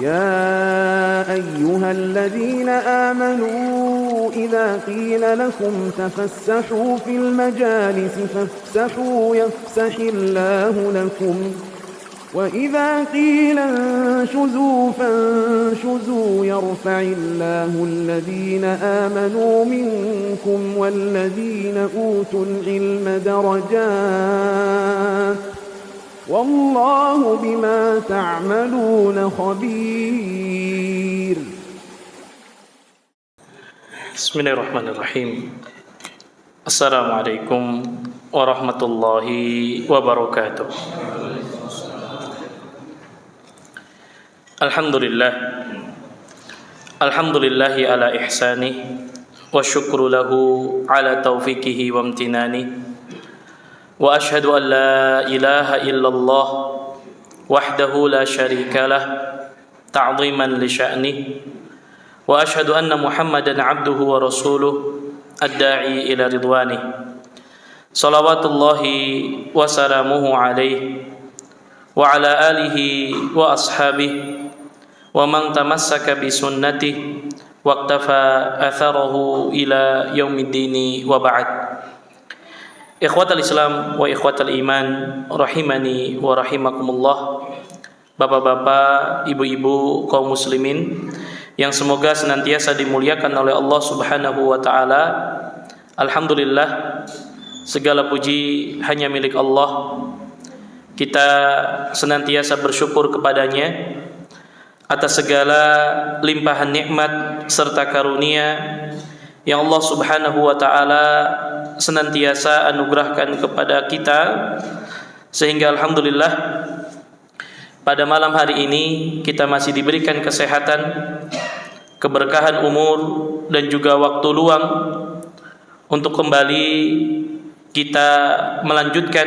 يا أيها الذين آمنوا إذا قيل لكم تفسحوا في المجالس فافسحوا يفسح الله لكم وإذا قيل انشزوا فانشزوا يرفع الله الذين آمنوا منكم والذين أوتوا العلم درجات والله بما تعملون خبير. بسم الله الرحمن الرحيم. السلام عليكم ورحمة الله وبركاته. Alhamdulillah ala ihsanih wa syukru lahu ala taufiqihi wa amtinani wa ashhadu an la ilaha illallah wahdahu la syarika lah ta'ziman li sya'nih wa ashhadu anna Muhammadan abduhu wa rasuluh ad-da'i ila ridwanih salawatullahi wa salamuhu alaihi wa ala alihi wa ashabihi wa man tamassaka bi sunnatihi wa iktafa atharahu ila yaumiddin wa ba'd. Ikhwatal Islam wa ikhwatal iman rahimani wa rahimakumullah. Bapak-bapak, ibu-ibu kaum muslimin yang semoga senantiasa dimuliakan oleh Allah Subhanahu wa taala. Alhamdulillah, segala puji hanya milik Allah. Kita senantiasa bersyukur kepadanya atas segala limpahan nikmat serta karunia yang Allah Subhanahu wa taala senantiasa anugerahkan kepada kita, sehingga alhamdulillah pada malam hari ini kita masih diberikan kesehatan, keberkahan umur dan juga waktu luang untuk kembali kita melanjutkan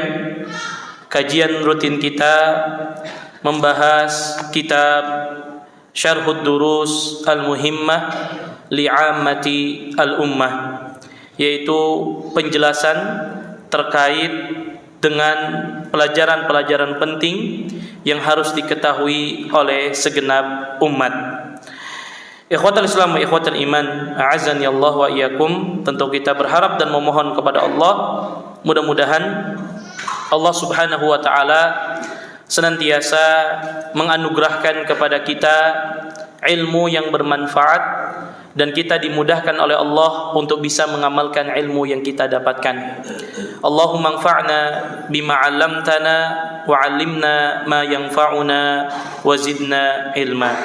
kajian rutin kita membahas kitab Syarhud Durus Al-Muhimmah Li'ammati Al-Ummah, yaitu penjelasan terkait dengan pelajaran-pelajaran penting yang harus diketahui oleh segenap umat. Ikhwatal Islam wa ikhwatal iman, a'azzani Allah wa iyyakum. Tentu kita berharap dan memohon kepada Allah, mudah-mudahan Allah Subhanahu wa taala senantiasa menganugerahkan kepada kita ilmu yang bermanfaat dan kita dimudahkan oleh Allah untuk bisa mengamalkan ilmu yang kita dapatkan. Allahumma anfa'na bima 'allamtana wa 'allimna ma yanfa'una wa zidna ilma.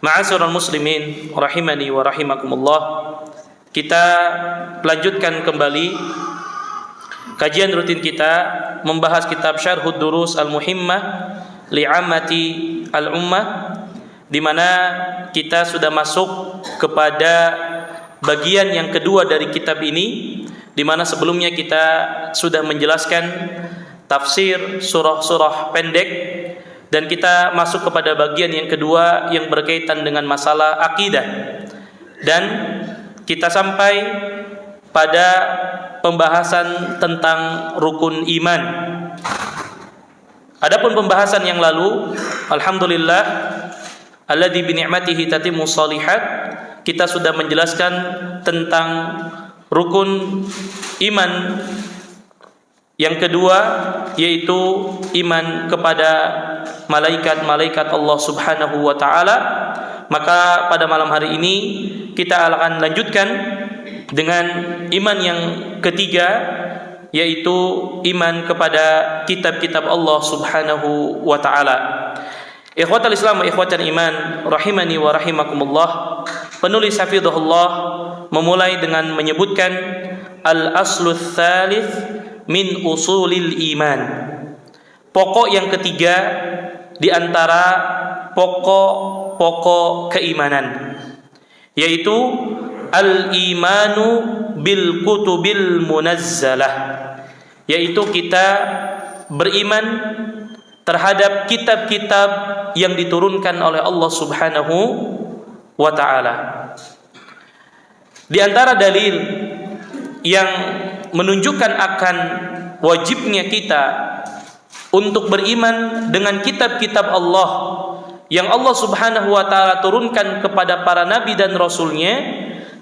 Ma'asyiral muslimin rahimani wa rahimakumullah. Kita lanjutkan kembali kajian rutin kita membahas kitab Syarhud Durus Al-Muhimmah Li'ammati Al-Ummah, di mana kita sudah masuk kepada bagian yang kedua dari kitab ini, di mana sebelumnya kita sudah menjelaskan tafsir surah-surah pendek, dan kita masuk kepada bagian yang kedua yang berkaitan dengan masalah akidah, dan kita sampai pada pembahasan tentang rukun iman. Adapun pembahasan yang lalu, alhamdulillah, alladzi bi ni'matihi tatimmu shalihat, kita sudah menjelaskan tentang rukun iman yang kedua, yaitu iman kepada malaikat-malaikat Allah Subhanahu wa taala. Maka pada malam hari ini kita akan lanjutkan dengan iman yang ketiga, yaitu iman kepada kitab-kitab Allah Subhanahu wa taala. Ikhwatal Islam wa ikhwatal iman rahimani wa rahimakumullah. Penulis hafizahullah memulai dengan menyebutkan al-aslus tsalits min usulil iman. Pokok yang ketiga di antara pokok-pokok keimanan, yaitu al-imanu bil kutubil munazzalah, yaitu kita beriman terhadap kitab-kitab yang diturunkan oleh Allah Subhanahu wa taala. Di antara dalil yang menunjukkan akan wajibnya kita untuk beriman dengan kitab-kitab Allah yang Allah Subhanahu wa taala turunkan kepada para nabi dan rasulnya,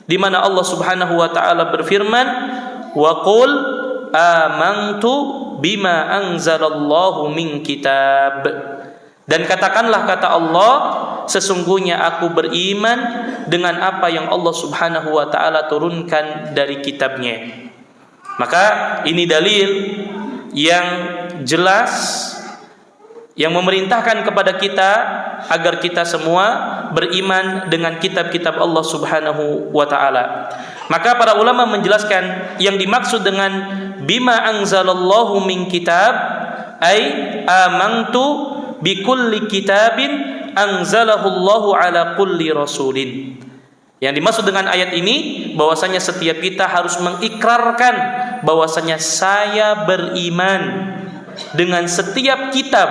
di mana Allah Subhanahu wa taala berfirman, wa qul amantu bima anzalallahu min kitab. Dan katakanlah, kata Allah, sesungguhnya aku beriman dengan apa yang Allah Subhanahu wa taala turunkan dari kitabnya. Maka ini dalil yang jelas yang memerintahkan kepada kita agar kita semua beriman dengan kitab-kitab Allah Subhanahu wa taala. Maka para ulama menjelaskan yang dimaksud dengan bima anzalallahu min kitab ay amantu bi kulli kitabin anzalahu Allahu ala kulli rasulin. Yang dimaksud dengan ayat ini bahwasanya setiap kita harus mengikrarkan bahwasanya saya beriman dengan setiap kitab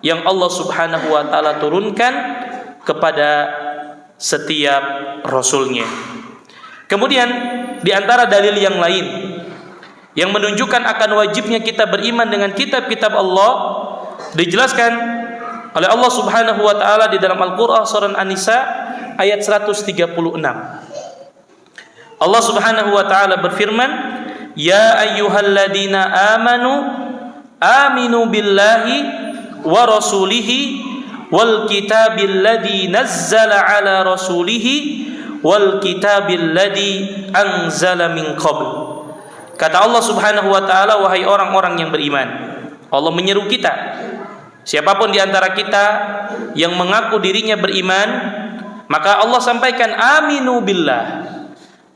yang Allah Subhanahu wa taala turunkan kepada setiap rasulnya. Kemudian di antara dalil yang lain yang menunjukkan akan wajibnya kita beriman dengan kitab-kitab Allah dijelaskan oleh Allah Subhanahu wa taala di dalam Al-Qur'an surah An-Nisa ayat 136. Allah Subhanahu wa taala berfirman, "Ya ayyuhalladzina amanu aminu billahi wa rasulihi wal kitabil ladzi nazzala ala rasulihi wal kitabil ladzi anzala min qabl." Kata Allah Subhanahu wa taala, wahai orang-orang yang beriman. Allah menyeru kita, siapapun di antara kita yang mengaku dirinya beriman, maka Allah sampaikan aminu billah.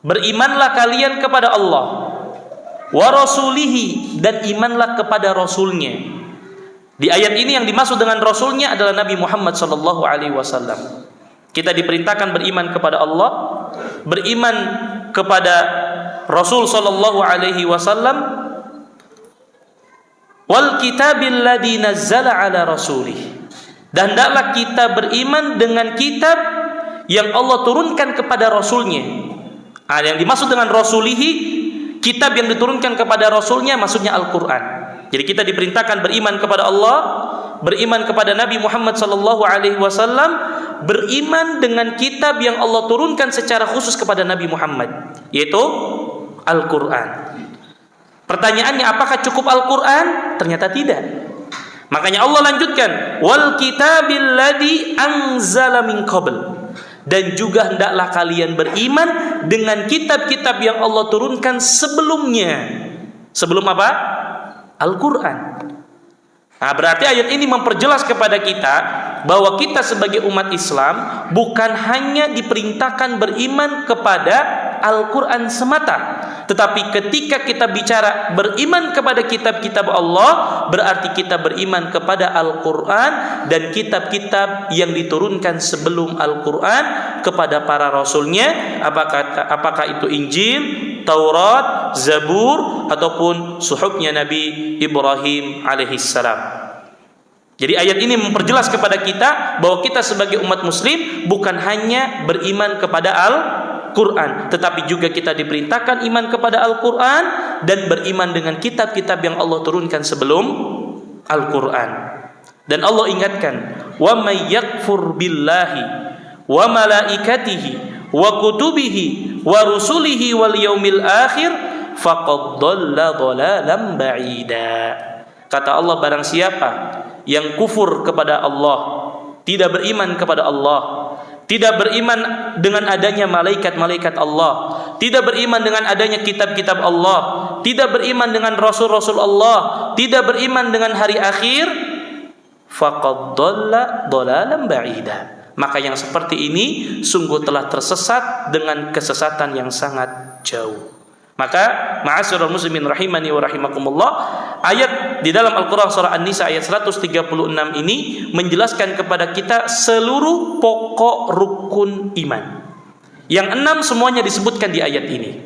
Berimanlah kalian kepada Allah, wa rasulihi, dan imanlah kepada rasulnya. Di ayat ini yang dimaksud dengan rasulnya adalah Nabi Muhammad sallallahu alaihi wasallam. Kita diperintahkan beriman kepada Allah, beriman kepada Rasul sallallahu alaihi wasallam, wal kitabil ladzi nazzala ala rasulih. Dan hendaklah kita beriman dengan kitab yang Allah turunkan kepada rasulnya. Yang dimaksud dengan rasulihi, kitab yang diturunkan kepada rasulnya maksudnya Al-Qur'an. Jadi kita diperintahkan beriman kepada Allah, beriman kepada Nabi Muhammad sallallahu alaihi wasallam, beriman dengan kitab yang Allah turunkan secara khusus kepada Nabi Muhammad, yaitu Al-Qur'an. Pertanyaannya, apakah cukup Al-Qur'an? Ternyata tidak. Makanya Allah lanjutkan, wal kitabil ladzi anzala min qabl. Dan juga hendaklah kalian beriman dengan kitab-kitab yang Allah turunkan sebelumnya. Sebelum apa? Al-Qur'an. Nah, berarti ayat ini memperjelas kepada kita bahwa kita sebagai umat Islam bukan hanya diperintahkan beriman kepada Al-Qur'an semata, tetapi ketika kita bicara beriman kepada kitab-kitab Allah, berarti kita beriman kepada Al-Qur'an dan kitab-kitab yang diturunkan sebelum Al-Qur'an kepada para rasulnya, apakah itu Injil, Taurat, Zabur, ataupun suhufnya Nabi Ibrahim alaihissalam. Jadi ayat ini memperjelas kepada kita bahwa kita sebagai umat muslim bukan hanya beriman kepada Al-Qur'an, tetapi juga kita diperintahkan iman kepada Al-Qur'an dan beriman dengan kitab-kitab yang Allah turunkan sebelum Al-Qur'an. Dan Allah ingatkan, wa may yakfur billahi wa malaikatihi wa kutubihi wa rusulihi wal yaumil akhir faqad dhalla dhalalan ba'ida. Kata Allah, barang siapa yang kufur kepada Allah, tidak beriman kepada Allah, tidak beriman dengan adanya malaikat-malaikat Allah, tidak beriman dengan adanya kitab-kitab Allah, tidak beriman dengan rasul-rasul Allah, tidak beriman dengan hari akhir, faqad dhalla dhalalan ba'ida. Maka yang seperti ini sungguh telah tersesat dengan kesesatan yang sangat jauh. Maka ma'asyiral muslimin rahimani wa rahimakumullah, ayat di dalam Al-Qur'an surah An-Nisa ayat 136 ini menjelaskan kepada kita seluruh pokok rukun iman. Yang 6 semuanya disebutkan di ayat ini.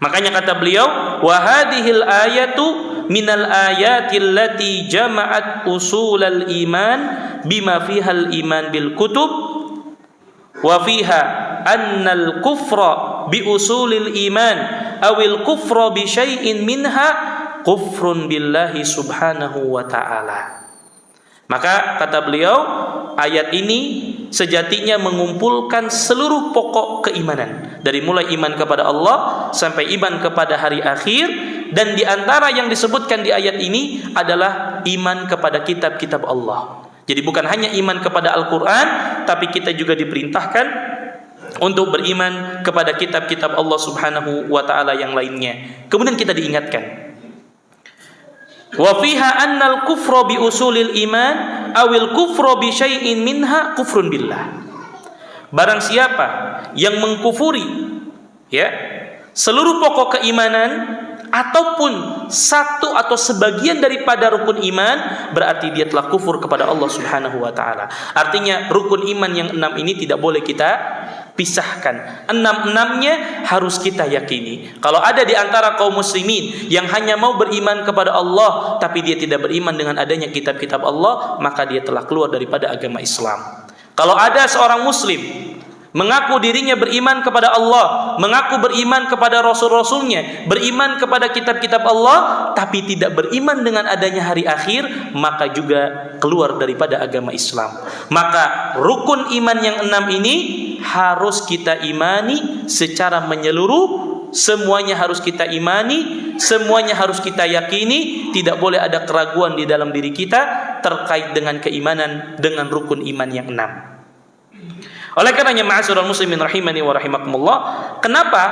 Makanya kata beliau, wa hadhil ayatu minal ayatil lati jama'at usulal iman bima fihal iman bil kutub wa fiha annal kufra bi usulil iman awil kufra bi syai'in minha kufrun billahi subhanahu wa ta'ala. Maka kata beliau, ayat ini sejatinya mengumpulkan seluruh pokok keimanan, dari mulai iman kepada Allah sampai iman kepada hari akhir. Dan di antara yang disebutkan di ayat ini adalah iman kepada kitab-kitab Allah. Jadi bukan hanya iman kepada Al-Quran, tapi kita juga diperintahkan untuk beriman kepada kitab-kitab Allah Subhanahu wa ta'ala yang lainnya. Kemudian kita diingatkan, wa fiha annal kufra bi usulil iman awil kufra bi syai'in minha kufrun billah. Barang siapa yang mengkufuri seluruh pokok keimanan ataupun satu atau sebagian daripada rukun iman, berarti dia telah kufur kepada Allah Subhanahu wa ta'ala. Artinya rukun iman yang 6 ini tidak boleh kita pisahkan. 6-6-nya harus kita yakini. Kalau ada di antara kaum muslimin yang hanya mau beriman kepada Allah tapi dia tidak beriman dengan adanya kitab-kitab Allah, maka dia telah keluar daripada agama Islam. Kalau ada seorang muslim mengaku dirinya beriman kepada Allah, mengaku beriman kepada Rasul-Rasulnya, beriman kepada kitab-kitab Allah, tapi tidak beriman dengan adanya hari akhir, maka juga keluar daripada agama Islam. Maka rukun iman yang 6 ini harus kita imani secara menyeluruh. Semuanya harus kita imani, semuanya harus kita yakini. Tidak boleh ada keraguan di dalam diri kita terkait dengan keimanan dengan rukun iman yang 6. Oleh karenanya, ma'asyiral muslimin rahimani wa rahimakumullah, kenapa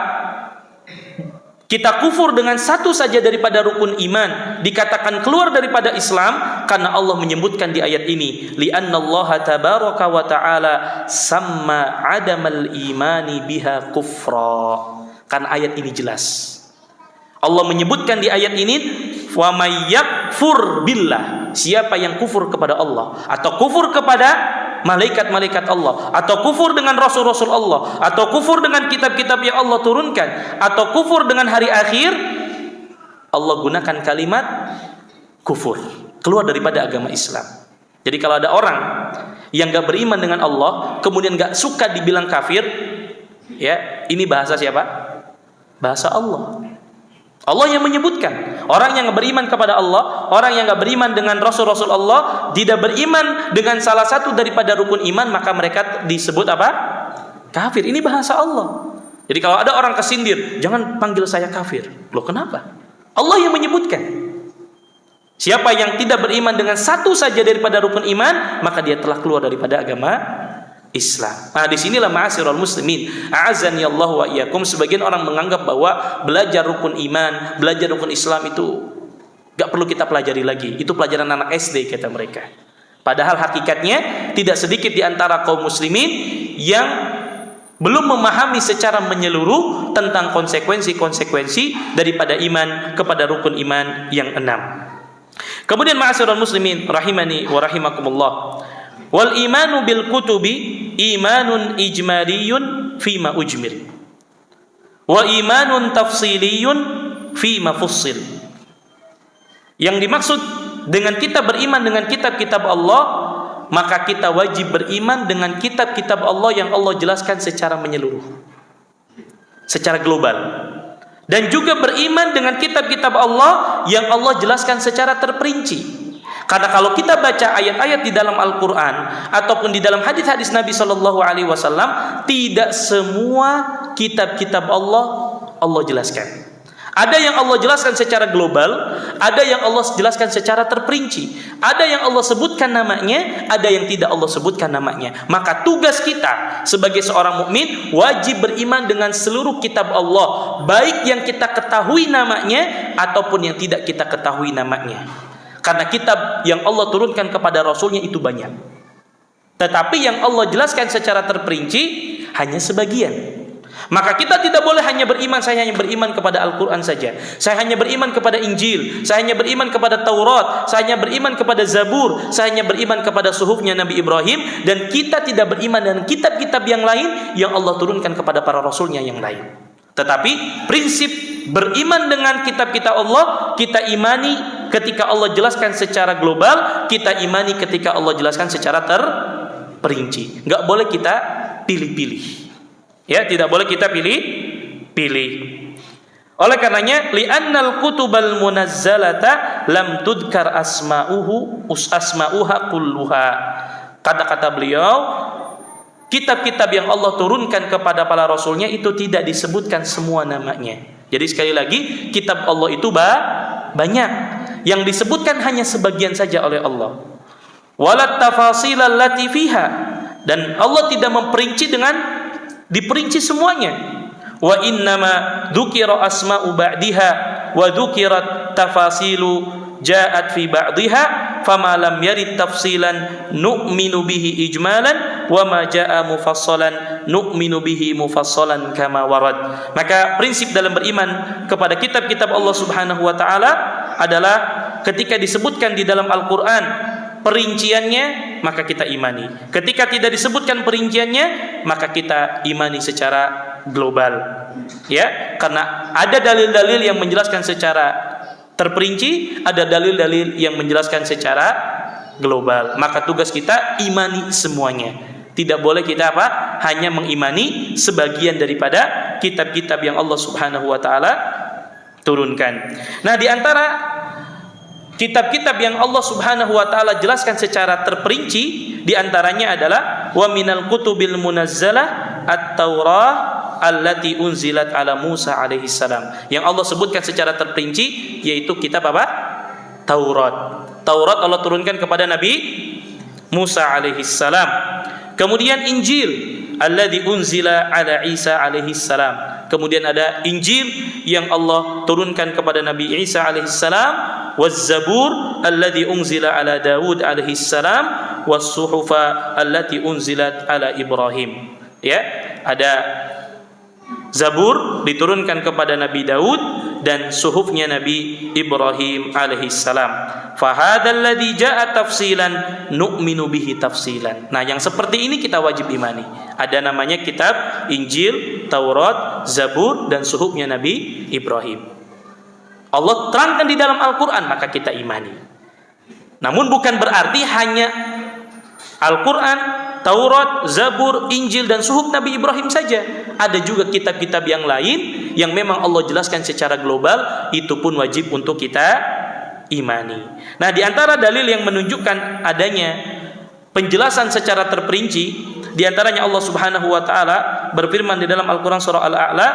kita kufur dengan satu saja daripada rukun iman dikatakan keluar daripada Islam? Karena Allah menyebutkan di ayat ini, li'annallaha tabaraka wa ta'ala samma adamal imani biha kufra. Karena ayat ini jelas. Allah menyebutkan di ayat ini, wa may yakfur billah, siapa yang kufur kepada Allah atau kufur kepada malaikat-malaikat Allah, atau kufur dengan rasul-rasul Allah, atau kufur dengan kitab-kitab yang Allah turunkan, atau kufur dengan hari akhir, Allah gunakan kalimat kufur, keluar daripada agama Islam. Jadi kalau ada orang yang gak beriman dengan Allah kemudian gak suka dibilang kafir, ini bahasa siapa? Bahasa Allah. Allah yang menyebutkan, orang yang beriman kepada Allah, orang yang gak beriman dengan Rasul-Rasul Allah, tidak beriman dengan salah satu daripada rukun iman, maka mereka disebut apa? Kafir. Ini bahasa Allah. Jadi kalau ada orang kesindir, jangan panggil saya kafir. Loh, kenapa? Allah yang menyebutkan. Siapa yang tidak beriman dengan satu saja daripada rukun iman, maka dia telah keluar daripada agama Islam. Nah, disinilah ma'asyiral muslimin, a'azzani Allah wa iyyakum, sebagian orang menganggap bahwa belajar rukun iman, belajar rukun Islam itu gak perlu kita pelajari lagi. Itu pelajaran anak SD, kata mereka. Padahal hakikatnya tidak sedikit di antara kaum muslimin yang belum memahami secara menyeluruh tentang konsekuensi-konsekuensi daripada iman kepada rukun iman yang 6. Kemudian ma'asyiral muslimin rahimani wa rahimakumullah, wal imanu bil kutubi imanun ijmaliyun fima ujmil wa imanun tafsiliyun fima fussil. Yang dimaksud dengan kita beriman dengan kitab-kitab Allah, maka kita wajib beriman dengan kitab-kitab Allah yang Allah jelaskan secara menyeluruh, secara global. Dan juga beriman dengan kitab-kitab Allah yang Allah jelaskan secara terperinci. Karena kalau kita baca ayat-ayat di dalam Al-Quran ataupun di dalam hadis-hadis Nabi SAW, tidak semua kitab-kitab Allah jelaskan. Ada yang Allah jelaskan secara global, ada yang Allah jelaskan secara terperinci, ada yang Allah sebutkan namanya, ada yang tidak Allah sebutkan namanya. Maka tugas kita sebagai seorang mukmin wajib beriman dengan seluruh kitab Allah, baik yang kita ketahui namanya ataupun yang tidak kita ketahui namanya. Karena kitab yang Allah turunkan kepada Rasulnya itu banyak, tetapi yang Allah jelaskan secara terperinci hanya sebagian. Maka kita tidak boleh hanya beriman, saya hanya beriman kepada Al-Quran saja, saya hanya beriman kepada Injil, saya hanya beriman kepada Taurat, saya hanya beriman kepada Zabur, saya hanya beriman kepada suhufnya Nabi Ibrahim, dan kita tidak beriman dengan kitab-kitab yang lain yang Allah turunkan kepada para Rasulnya yang lain. Tetapi prinsip beriman dengan kitab-kitab Allah, kita imani ketika Allah jelaskan secara global, kita imani ketika Allah jelaskan secara terperinci. Enggak boleh kita pilih-pilih. Ya, tidak boleh kita pilih-pilih. Oleh karenanya, li'annal kutubal munazzalata lam tudkar asma'uha kulluha. Kata-kata beliau, kitab-kitab yang Allah turunkan kepada para rasulnya itu tidak disebutkan semua namanya. Jadi sekali lagi, kitab Allah itu banyak. Yang disebutkan hanya sebagian saja oleh Allah. Walat tafasil allati fiha, dan Allah tidak memperinci dengan diperinci semuanya. Wa innama dzukira asma'u ba'diha wa dzukirat tafasilu ja'at fi ba'diha fama lam yarid tafsilan nu'minu bihi ijmalan wa ma ja'a mufassalan nu'minu bihi mufassalan kama warad. Maka prinsip dalam beriman kepada kitab-kitab Allah Subhanahu wa taala adalah ketika disebutkan di dalam Al-Qur'an perinciannya, maka kita imani. Ketika tidak disebutkan perinciannya, maka kita imani secara global. Ya, karena ada dalil-dalil yang menjelaskan secara terperinci, ada dalil-dalil yang menjelaskan secara global. Maka tugas kita imani semuanya. Tidak boleh kita hanya mengimani sebagian daripada kitab-kitab yang Allah Subhanahu wa taala turunkan. Nah, di antara kitab-kitab yang Allah Subhanahu wa taala jelaskan secara terperinci, di antaranya adalah wa minal kutubil munazzalah at-Taurah allati unzilat ala Musa alaihi salam. Yang Allah sebutkan secara terperinci yaitu kitab Taurat. Taurat Allah turunkan kepada Nabi Musa alaihi salam. Kemudian Injil alladzi unzila ala Isa alaihi salam. Kemudian ada Injil yang Allah turunkan kepada Nabi Isa alaihi salam, waz-Zabur alladzi unzila ala Daud alaihi salam, was-suhufa allati unzilat ala Ibrahim. Ya, ada Zabur diturunkan kepada Nabi Daud dan suhufnya Nabi Ibrahim alaihi salam. Fahadzal ladzi jaa tafsilan nu'minu bihi tafsilan. Nah, yang seperti ini kita wajib imani. Ada namanya kitab Injil, Taurat, Zabur dan suhufnya Nabi Ibrahim. Allah terangkan di dalam Al-Qur'an, maka kita imani. Namun bukan berarti hanya Al-Qur'an, Taurat, Zabur, Injil dan suhuf Nabi Ibrahim saja. Ada juga kitab-kitab yang lain yang memang Allah jelaskan secara global, itu pun wajib untuk kita imani. Nah, di antara dalil yang menunjukkan adanya penjelasan secara terperinci, di antaranya Allah Subhanahu wa taala berfirman di dalam Al-Qur'an surah Al-A'la,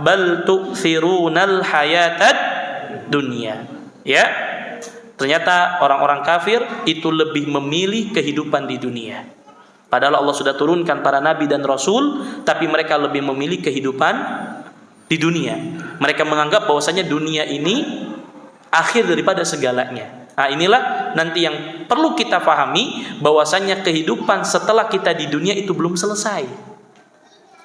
bal tu'thirunal hayatad dunya. Ya. Ternyata orang-orang kafir itu lebih memilih kehidupan di dunia. Padahal Allah sudah turunkan para nabi dan rasul, tapi mereka lebih memilih kehidupan di dunia. Mereka menganggap bahwasanya dunia ini akhir daripada segalanya. Nah, inilah nanti yang perlu kita pahami, bahwasanya kehidupan setelah kita di dunia itu belum selesai.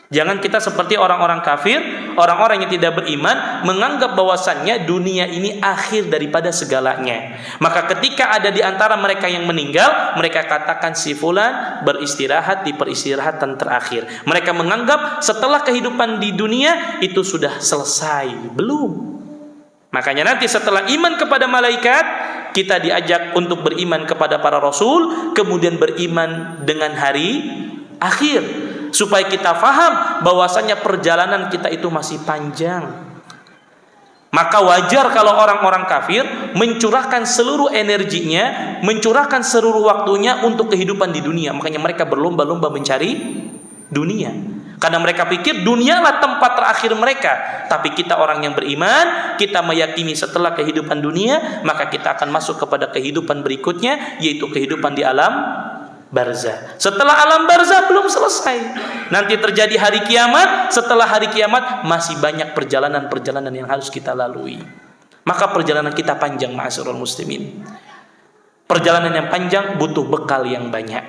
Jangan kita seperti orang-orang kafir, orang-orang yang tidak beriman, menganggap bahwasannya dunia ini akhir daripada segalanya. Maka ketika ada di antara mereka yang meninggal, mereka katakan si fulan beristirahat di peristirahatan terakhir. Mereka menganggap setelah kehidupan di dunia itu sudah selesai. Belum. Makanya nanti setelah iman kepada malaikat, kita diajak untuk beriman kepada para rasul, kemudian beriman dengan hari akhir. Supaya kita faham bahwasanya perjalanan kita itu masih panjang. Maka wajar kalau orang-orang kafir mencurahkan seluruh energinya, mencurahkan seluruh waktunya untuk kehidupan di dunia. Makanya mereka berlomba-lomba mencari dunia. Karena mereka pikir dunialah tempat terakhir mereka. Tapi kita orang yang beriman, kita meyakini setelah kehidupan dunia, maka kita akan masuk kepada kehidupan berikutnya, yaitu kehidupan di alam barzah. Setelah alam barzah belum selesai. Nanti terjadi hari kiamat. Setelah hari kiamat masih banyak perjalanan-perjalanan yang harus kita lalui. Maka perjalanan kita panjang, ma'asyiral muslimin. Perjalanan yang panjang butuh bekal yang banyak.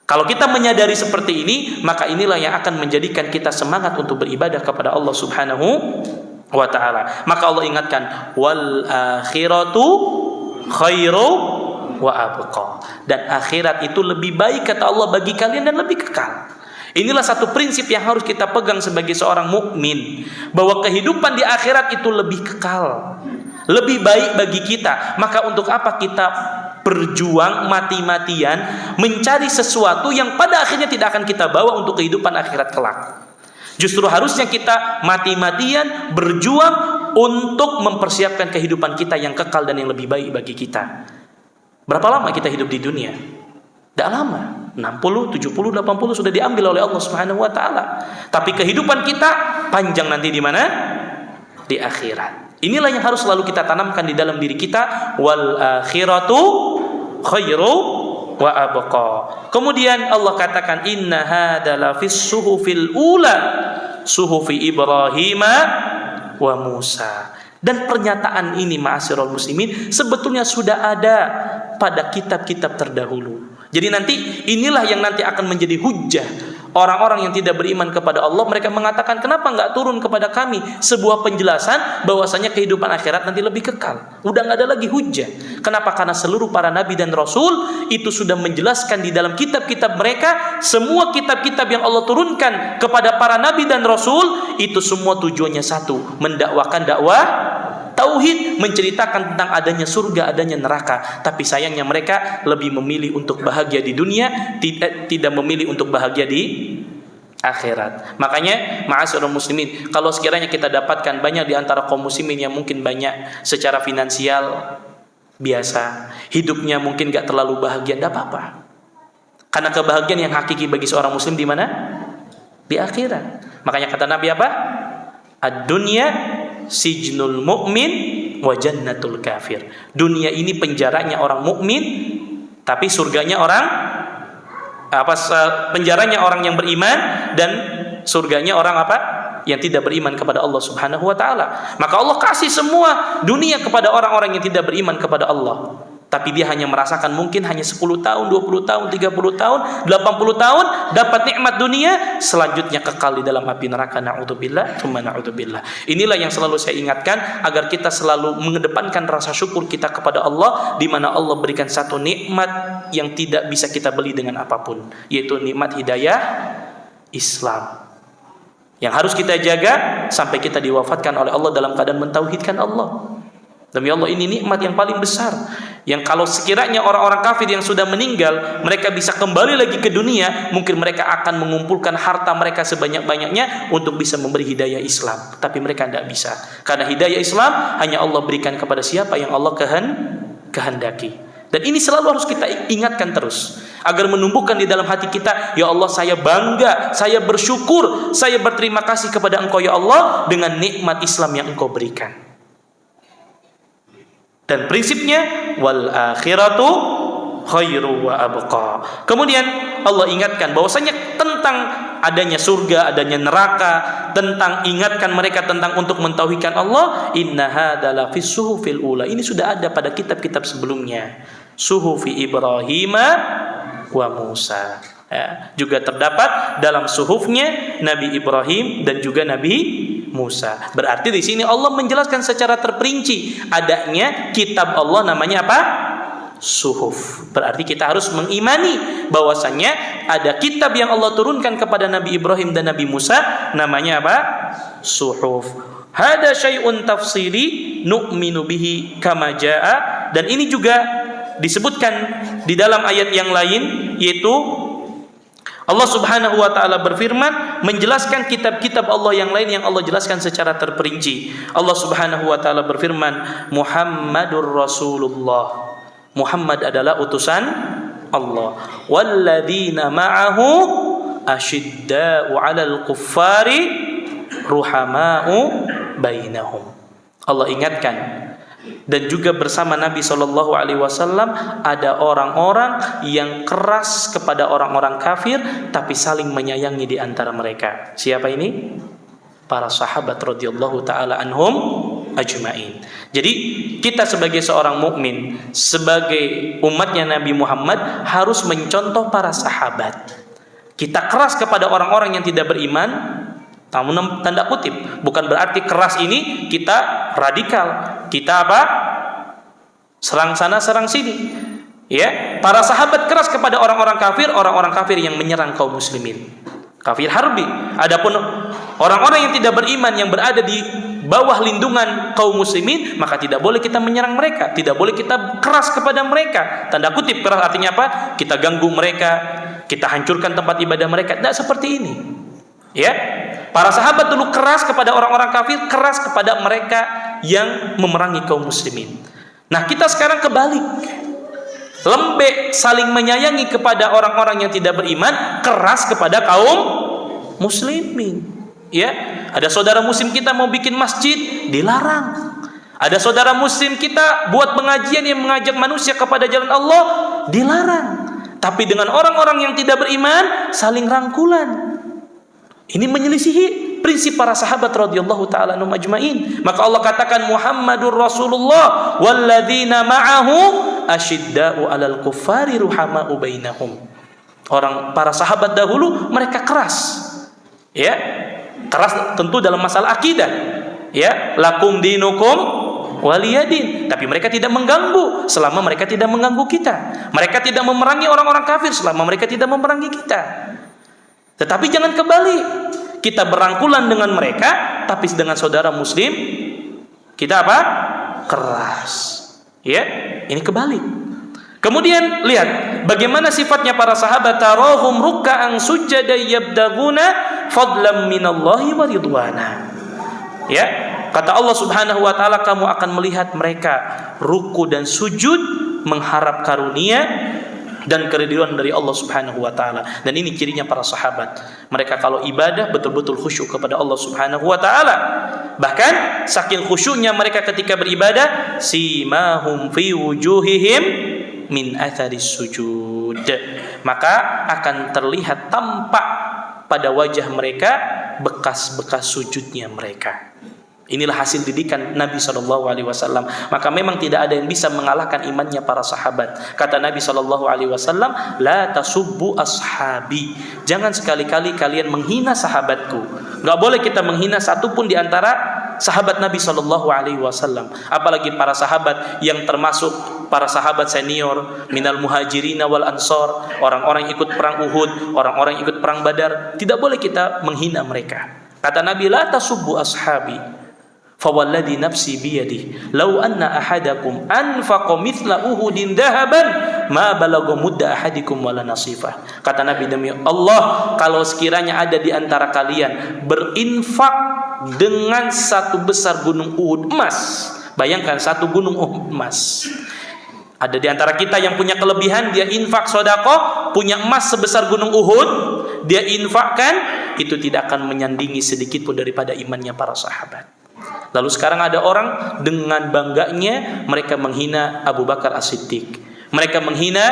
Kalau kita menyadari seperti ini, maka inilah yang akan menjadikan kita semangat untuk beribadah kepada Allah Subhanahu wa ta'ala. Maka Allah ingatkan, wal akhiratu khairu wa abqa, dan akhirat itu lebih baik kata Allah bagi kalian dan lebih kekal. Inilah satu prinsip yang harus kita pegang sebagai seorang mukmin, bahwa kehidupan di akhirat itu lebih kekal, lebih baik bagi kita. Maka untuk apa kita berjuang mati-matian mencari sesuatu yang pada akhirnya tidak akan kita bawa untuk kehidupan akhirat kelak? Justru harusnya kita mati-matian berjuang untuk mempersiapkan kehidupan kita yang kekal dan yang lebih baik bagi kita. Berapa lama kita hidup di dunia? Tidak lama, 60, 70, 80 sudah diambil oleh Allah Subhanahu wa taala. Tapi kehidupan kita panjang nanti di mana? Di akhirat. Inilah yang harus selalu kita tanamkan di dalam diri kita, wal akhiratu khairu wa abqa. Kemudian Allah katakan inna hadzal fis suhufil ula suhufi Ibrahim wa Musa. Dan pernyataan ini ma'asyiral muslimin sebetulnya sudah ada pada kitab-kitab terdahulu. Jadi nanti inilah yang nanti akan menjadi hujjah orang-orang yang tidak beriman kepada Allah. Mereka mengatakan, kenapa nggak turun kepada kami sebuah penjelasan bahwasanya kehidupan akhirat nanti lebih kekal. Udah nggak ada lagi hujjah. Kenapa? Karena seluruh para nabi dan rasul itu sudah menjelaskan di dalam kitab-kitab mereka. Semua kitab-kitab yang Allah turunkan kepada para nabi dan rasul itu semua tujuannya satu, mendakwakan dakwah tauhid, menceritakan tentang adanya surga, adanya neraka. Tapi sayangnya mereka lebih memilih untuk bahagia di dunia, tidak memilih untuk bahagia di akhirat. Makanya ma'asyiral muslimin, kalau sekiranya kita dapatkan banyak di antara kaum muslimin yang mungkin banyak secara finansial biasa, hidupnya mungkin gak terlalu bahagia, tidak apa-apa. Karena kebahagiaan yang hakiki bagi seorang muslim di mana? Di akhirat. Makanya kata Nabi apa? Ad-dunya sijnul mu'min wa jannatul kafir. Dunia ini penjaranya orang mukmin, tapi surganya orang penjaranya orang yang beriman, dan surganya orang apa? Yang tidak beriman kepada Allah Subhanahu wa taala. Maka Allah kasih semua dunia kepada orang-orang yang tidak beriman kepada Allah. Tapi dia hanya merasakan mungkin hanya 10 tahun, 20 tahun, 30 tahun, 80 tahun dapat nikmat dunia, selanjutnya kekal di dalam api neraka. Na'udzubillah, tsumma na'udzubillah. Inilah yang selalu saya ingatkan agar kita selalu mengedepankan rasa syukur kita kepada Allah, di mana Allah berikan satu nikmat yang tidak bisa kita beli dengan apapun, yaitu nikmat hidayah Islam. Yang harus kita jaga sampai kita diwafatkan oleh Allah dalam keadaan mentauhidkan Allah. Demi Allah, ini nikmat yang paling besar, yang kalau sekiranya orang-orang kafir yang sudah meninggal mereka bisa kembali lagi ke dunia, mungkin mereka akan mengumpulkan harta mereka sebanyak-banyaknya untuk bisa memberi hidayah Islam. Tapi mereka tidak bisa, karena hidayah Islam hanya Allah berikan kepada siapa yang Allah kehendaki. Dan ini selalu harus kita ingatkan terus, agar menumbuhkan di dalam hati kita, ya Allah, saya bangga, saya bersyukur, saya berterima kasih kepada Engkau ya Allah dengan nikmat Islam yang Engkau berikan. Dan prinsipnya wal akhiratu khairu wa abqa. Kemudian Allah ingatkan bahwasanya tentang adanya surga, adanya neraka, tentang ingatkan mereka tentang untuk mentauhidkan Allah. Inna hadzal fis suhufil ula. Ini sudah ada pada kitab-kitab sebelumnya. Suhufi Ibrahim wa Musa. Ya, juga terdapat dalam suhufnya Nabi Ibrahim dan juga Nabi Musa. Berarti di sini Allah menjelaskan secara terperinci adanya kitab Allah, namanya apa? Suhuf. Berarti kita harus mengimani bahwasanya ada kitab yang Allah turunkan kepada Nabi Ibrahim dan Nabi Musa, namanya apa? Suhuf. Hada syai'un tafsili nu'minu bihi kama jaa. Dan ini juga disebutkan di dalam ayat yang lain, yaitu Allah Subhanahu wa taala berfirman menjelaskan kitab-kitab Allah yang lain yang Allah jelaskan secara terperinci. Allah Subhanahu wa taala berfirman, Muhammadur Rasulullah. Muhammad adalah utusan Allah. Walladzina ma'ahu asyidda'u 'alal kuffari ruhama'u bainahum. Allah ingatkan, dan juga bersama Nabi SAW ada orang-orang yang keras kepada orang-orang kafir, tapi saling menyayangi di antara mereka. Siapa ini? Para sahabat radhiyallahu taala anhum ajmain. Jadi kita sebagai seorang mukmin, sebagai umatnya Nabi Muhammad, harus mencontoh para sahabat. Kita keras kepada orang-orang yang tidak beriman, namun tanda kutip, bukan berarti keras ini kita radikal, kita apa? Serang sana serang sini. Ya, para sahabat keras kepada orang-orang kafir yang menyerang kaum muslimin. Kafir harbi. Adapun orang-orang yang tidak beriman yang berada di bawah lindungan kaum muslimin, maka tidak boleh kita menyerang mereka, tidak boleh kita keras kepada mereka. Tanda kutip keras artinya apa? Kita ganggu mereka, kita hancurkan tempat ibadah mereka. Tidak seperti ini. Ya, para sahabat dulu keras kepada orang-orang kafir, keras kepada mereka yang memerangi kaum muslimin. Nah, kita sekarang kebalik. lembek saling menyayangi kepada orang-orang yang tidak beriman, keras kepada kaum muslimin. Ya, ada saudara muslim kita mau bikin masjid, dilarang. Ada saudara muslim kita buat pengajian yang mengajak manusia kepada jalan Allah, dilarang. Tapi dengan orang-orang yang tidak beriman, saling rangkulan. Ini menyelisihi prinsip para sahabat radhiyallahu taala anhum ajmain. Maka Allah katakan Muhammadur Rasulullah walladzina ma'ahu asyidda'u 'alal kuffari ruhama'u bainahum. Para sahabat dahulu mereka keras. Ya. Keras tentu dalam masalah akidah. Ya, lakum dinukum waliyadin. Tapi mereka tidak mengganggu selama mereka tidak mengganggu kita. Mereka tidak memerangi orang-orang kafir selama mereka tidak memerangi kita. Tetapi jangan kebalik. Kita berangkulan dengan mereka, tapi dengan saudara muslim kita apa? Keras. Ya, ini kebalik. Kemudian lihat bagaimana sifatnya para sahabat, tarahum ruk'an sujada yabdaguna fadlan minallahi wa ridwana. Ya, kata Allah Subhanahu wa taala, kamu akan melihat mereka ruku dan sujud mengharap karunia dan keridhaan dari Allah Subhanahu wa taala. Dan ini cirinya para sahabat. Mereka kalau ibadah betul-betul khusyuk kepada Allah Subhanahu wa taala. Bahkan saking khusyuknya mereka ketika beribadah, simahum fi wujuhihim min atharis sujud. Maka akan terlihat tampak pada wajah mereka bekas-bekas sujudnya mereka. Inilah hasil didikan Nabi SAW. Maka memang tidak ada yang bisa mengalahkan imannya para sahabat. Kata Nabi SAW, la tasubbu ashabi. Jangan sekali-kali kalian menghina sahabatku. Gak boleh kita menghina satupun di antara sahabat Nabi SAW. Apalagi para sahabat yang termasuk para sahabat senior, minal muhajirin wal ansor, orang-orang yang ikut perang Uhud, orang-orang yang ikut perang Badar. Tidak boleh kita menghina mereka. Kata Nabi, la tasubbu ashabi. Fawalladhi nafsi biyadihi law anna ahadakum anfaqa mithla uhudin dhahaban ma balagha mudda ahadikum wala nasifah. Kata Nabi, demi Allah, kalau sekiranya ada di antara kalian berinfak dengan satu besar gunung Uhud emas. Bayangkan satu gunung Uhud emas. Ada di antara kita yang punya kelebihan, dia infak sedekah, punya emas sebesar gunung Uhud, dia infakkan, itu tidak akan menyandingi sedikit pun daripada imannya para sahabat. Lalu sekarang ada orang dengan bangganya mereka menghina Abu Bakar As-Siddiq, mereka menghina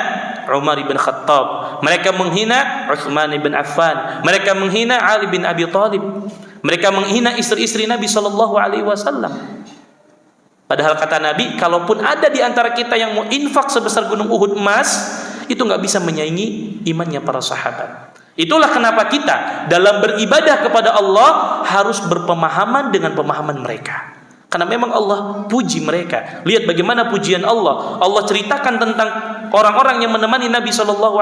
Umar bin Khattab, mereka menghina Utsman bin Affan, mereka menghina Ali bin Abi Thalib, mereka menghina istri-istri Nabi SAW. Padahal kata Nabi, kalaupun ada di antara kita yang mau infak sebesar gunung Uhud emas, itu nggak bisa menyaingi imannya para sahabat. Itulah kenapa kita dalam beribadah kepada Allah harus berpemahaman dengan pemahaman mereka. Karena memang Allah puji mereka. Lihat bagaimana pujian Allah. Allah ceritakan tentang orang-orang yang menemani Nabi SAW.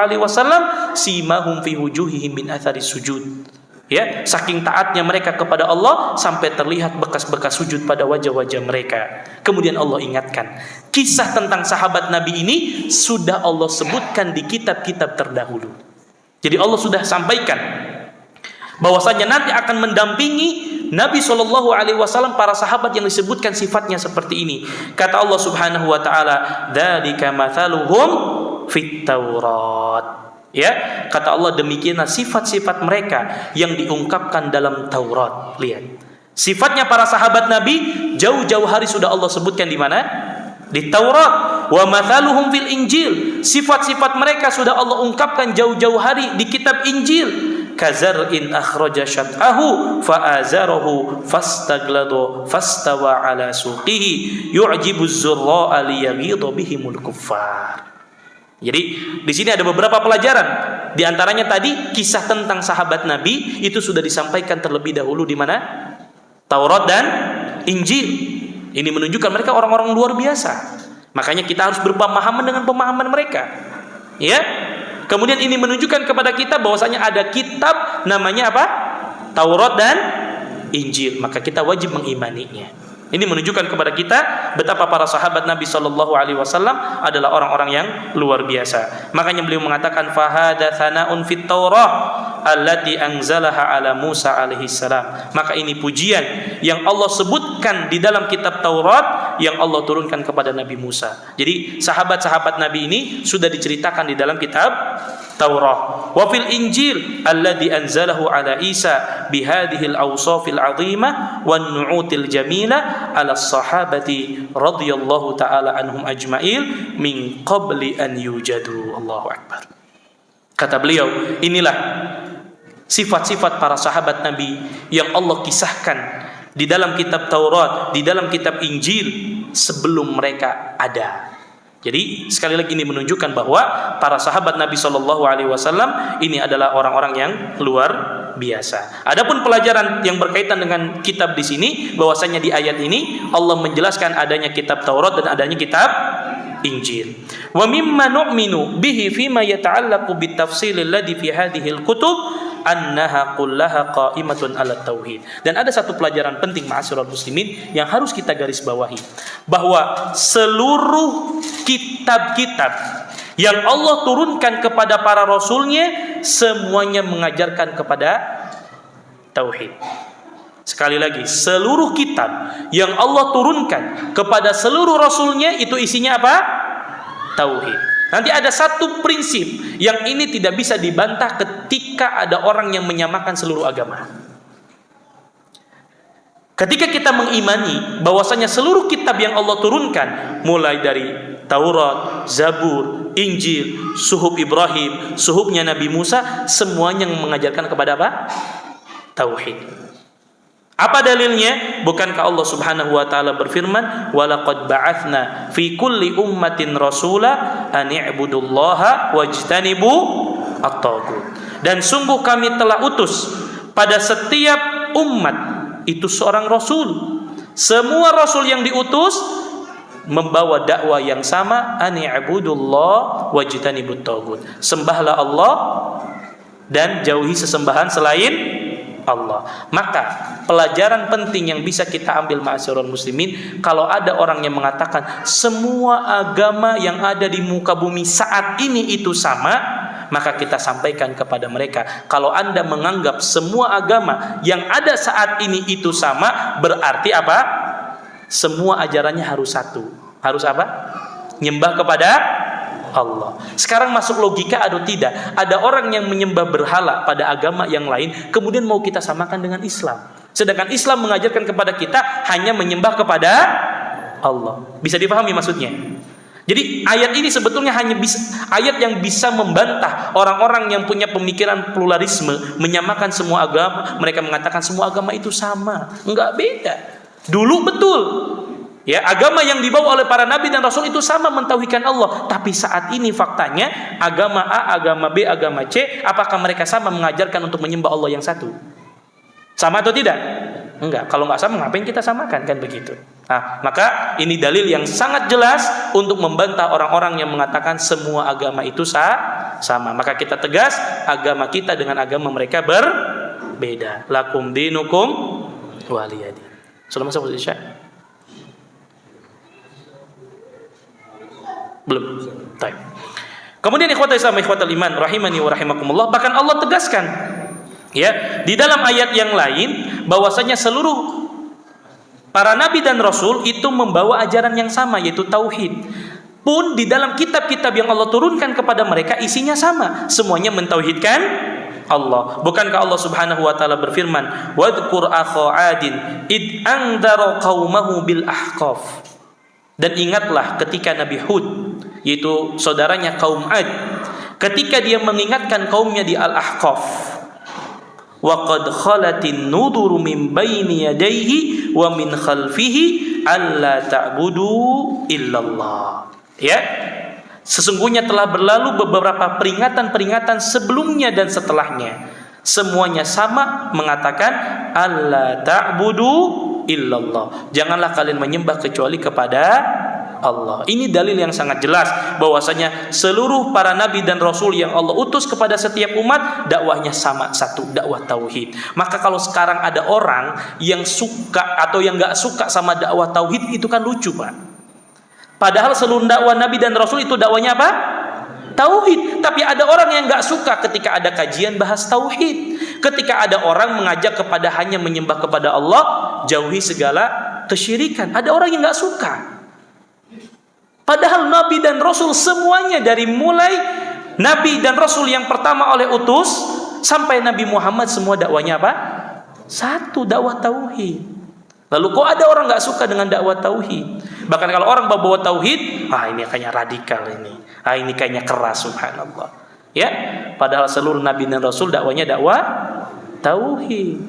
Simahum fi wujuhihim min atharis sujud. Ya, saking taatnya mereka kepada Allah sampai terlihat bekas-bekas sujud pada wajah-wajah mereka. Kemudian Allah ingatkan, kisah tentang sahabat Nabi ini sudah Allah sebutkan di kitab-kitab terdahulu. Jadi Allah sudah sampaikan bahwasanya nanti akan mendampingi Nabi SAW para sahabat yang disebutkan sifatnya seperti ini. Kata Allah Subhanahu wa taala, dzalika mathaluhum fit Taurat. Ya, kata Allah, demikianlah sifat-sifat mereka yang diungkapkan dalam Taurat. Lihat, sifatnya para sahabat Nabi jauh-jauh hari sudah Allah sebutkan di mana? Di Taurat. Wa mathaluhum fil Injil. Sifat-sifat mereka sudah Allah ungkapkan jauh-jauh hari di kitab Injil. Kazar'in akhraja syat'ahu fa'azarahu fastagladu fastawa ala suqihi yu'jibuz zurra'a liyaghidha bihimul kuffar. Jadi di sini ada beberapa pelajaran. Di antaranya tadi kisah tentang sahabat Nabi itu sudah disampaikan terlebih dahulu di mana? Taurat dan Injil. Ini menunjukkan mereka orang-orang luar biasa. Makanya kita harus berpemahaman dengan pemahaman mereka. Ya. Kemudian ini menunjukkan kepada kita bahwasanya ada kitab namanya apa? Taurat dan Injil. Maka kita wajib mengimaninya. Ini menunjukkan kepada kita betapa para sahabat Nabi SAW adalah orang-orang yang luar biasa. Makanya beliau mengatakan fahada thana'un fit Taurah allati anzalaha ala Musa alaihi salam. Maka ini pujian yang Allah sebutkan di dalam kitab Taurat yang Allah turunkan kepada Nabi Musa. Jadi sahabat-sahabat Nabi ini sudah diceritakan di dalam kitab Taurat. Wa fil Injil alladhi anzalahu ala Isa bihadhihi al-awsafil 'azimah wan nu'util jamila ala sahabati radhiyallahu ta'ala anhum ajma'il min qabli an yujadu. Allahu akbar. Kata beliau, inilah sifat-sifat para sahabat Nabi yang Allah kisahkan di dalam kitab Taurat, di dalam kitab Injil sebelum mereka ada. Jadi sekali lagi ini menunjukkan bahwa para sahabat Nabi Shallallahu Alaihi Wasallam ini adalah orang-orang yang luar biasa. Adapun pelajaran yang berkaitan dengan kitab di sini, bahwasanya di ayat ini Allah menjelaskan adanya kitab Taurat dan adanya kitab Injil. Wa mimma nu'minu bihi fima yata'allaqu bitafsil alladhi fi hadhihi al-kutub annaha kullaha qa'imatun 'ala tauhid. Dan ada satu pelajaran penting ma'asyiral muslimin yang harus kita garis bawahi, bahwa seluruh kitab-kitab yang Allah turunkan kepada para rasulnya semuanya mengajarkan kepada tauhid. Sekali lagi, seluruh kitab yang Allah turunkan kepada seluruh rasulnya itu isinya apa? Tauhid. Nanti ada satu prinsip yang ini tidak bisa dibantah ketika ada orang yang menyamakan seluruh agama. Ketika kita mengimani bahwasanya seluruh kitab yang Allah turunkan, mulai dari Taurat, Zabur, Injil, Suhuf Ibrahim, Suhufnya Nabi Musa, semuanya mengajarkan kepada apa? Tauhid. Apa dalilnya? Bukankah Allah Subhanahu wa taala berfirman, "Walaqad ba'atsna fi kulli ummatin rasula an i'budullaha wajtanibu at-taghut." Dan sungguh kami telah utus pada setiap umat itu seorang rasul. Semua rasul yang diutus membawa dakwah yang sama, an i'budullaha wajtanibu at-taghut. Sembahlah Allah dan jauhi sesembahan selain Allah. Maka pelajaran penting yang bisa kita ambil ma'asyiral muslimin, kalau ada orang yang mengatakan semua agama yang ada di muka bumi saat ini itu sama, maka kita sampaikan kepada mereka, kalau Anda menganggap semua agama yang ada saat ini itu sama, berarti apa? Semua ajarannya harus satu. Harus apa? Nyembah kepada Allah. Sekarang masuk logika atau tidak? Ada orang yang menyembah berhala pada agama yang lain, kemudian mau kita samakan dengan Islam. Sedangkan Islam mengajarkan kepada kita hanya menyembah kepada Allah. Bisa dipahami maksudnya? Jadi ayat ini sebetulnya hanya ayat yang bisa membantah orang-orang yang punya pemikiran pluralisme, menyamakan semua agama. Mereka mengatakan semua agama itu sama. Enggak, beda. Dulu betul. Ya, agama yang dibawa oleh para nabi dan rasul itu sama mentauhidkan Allah. Tapi saat ini faktanya agama A, agama B, agama C, apakah mereka sama mengajarkan untuk menyembah Allah yang satu? Sama atau tidak? Enggak. Kalau enggak sama, ngapain kita samakan, kan begitu? Nah, maka ini dalil yang sangat jelas untuk membantah orang-orang yang mengatakan semua agama itu sama. Maka kita tegas, agama kita dengan agama mereka berbeda. Lakum dinukum waliyadin. Sudah masuk Isya? Belum. Baik. Kemudian ikhwatul Islam, ikhwatul iman, rahimani wa rahimakumullah, bahkan Allah tegaskan ya di dalam ayat yang lain bahwasanya seluruh para nabi dan rasul itu membawa ajaran yang sama, yaitu tauhid. Pun di dalam kitab-kitab yang Allah turunkan kepada mereka isinya sama, semuanya mentauhidkan Allah. Bukankah Allah Subhanahu wa taala berfirman, "Wadhkur akha 'adin id anzara qaumahu bil ahqaf." Dan ingatlah ketika Nabi Hud, yaitu saudaranya kaum Ad, ketika dia mengingatkan kaumnya di Al-Ahqaf, wa qad khalatin nuduru min baini yadayhi wa min khalfihi alla ta'budu illallah. Ya, sesungguhnya telah berlalu beberapa peringatan-peringatan sebelumnya dan setelahnya. Semuanya sama mengatakan alla ta'budu illallah. Janganlah kalian menyembah kecuali kepada Allah. Ini dalil yang sangat jelas bahwasanya seluruh para nabi dan rasul yang Allah utus kepada setiap umat dakwahnya sama, satu, dakwah tauhid. Maka kalau sekarang ada orang yang suka atau yang enggak suka sama dakwah tauhid, itu kan lucu, Pak. Padahal seluruh dakwah nabi dan rasul itu dakwahnya apa? Tauhid. Tapi ada orang yang enggak suka ketika ada kajian bahas tauhid. Ketika ada orang mengajak kepada hanya menyembah kepada Allah, jauhi segala kesyirikan. Ada orang yang nggak suka. Padahal Nabi dan Rasul semuanya dari mulai Nabi dan Rasul yang pertama oleh utus sampai Nabi Muhammad semua dakwanya apa? Satu, dakwah tauhid. Lalu kok ada orang nggak suka dengan dakwah tauhid? Bahkan kalau orang bawa tauhid, ini kayaknya radikal ini. Ini kayaknya keras, subhanallah. Ya, padahal seluruh Nabi dan Rasul dakwanya dakwah tauhid.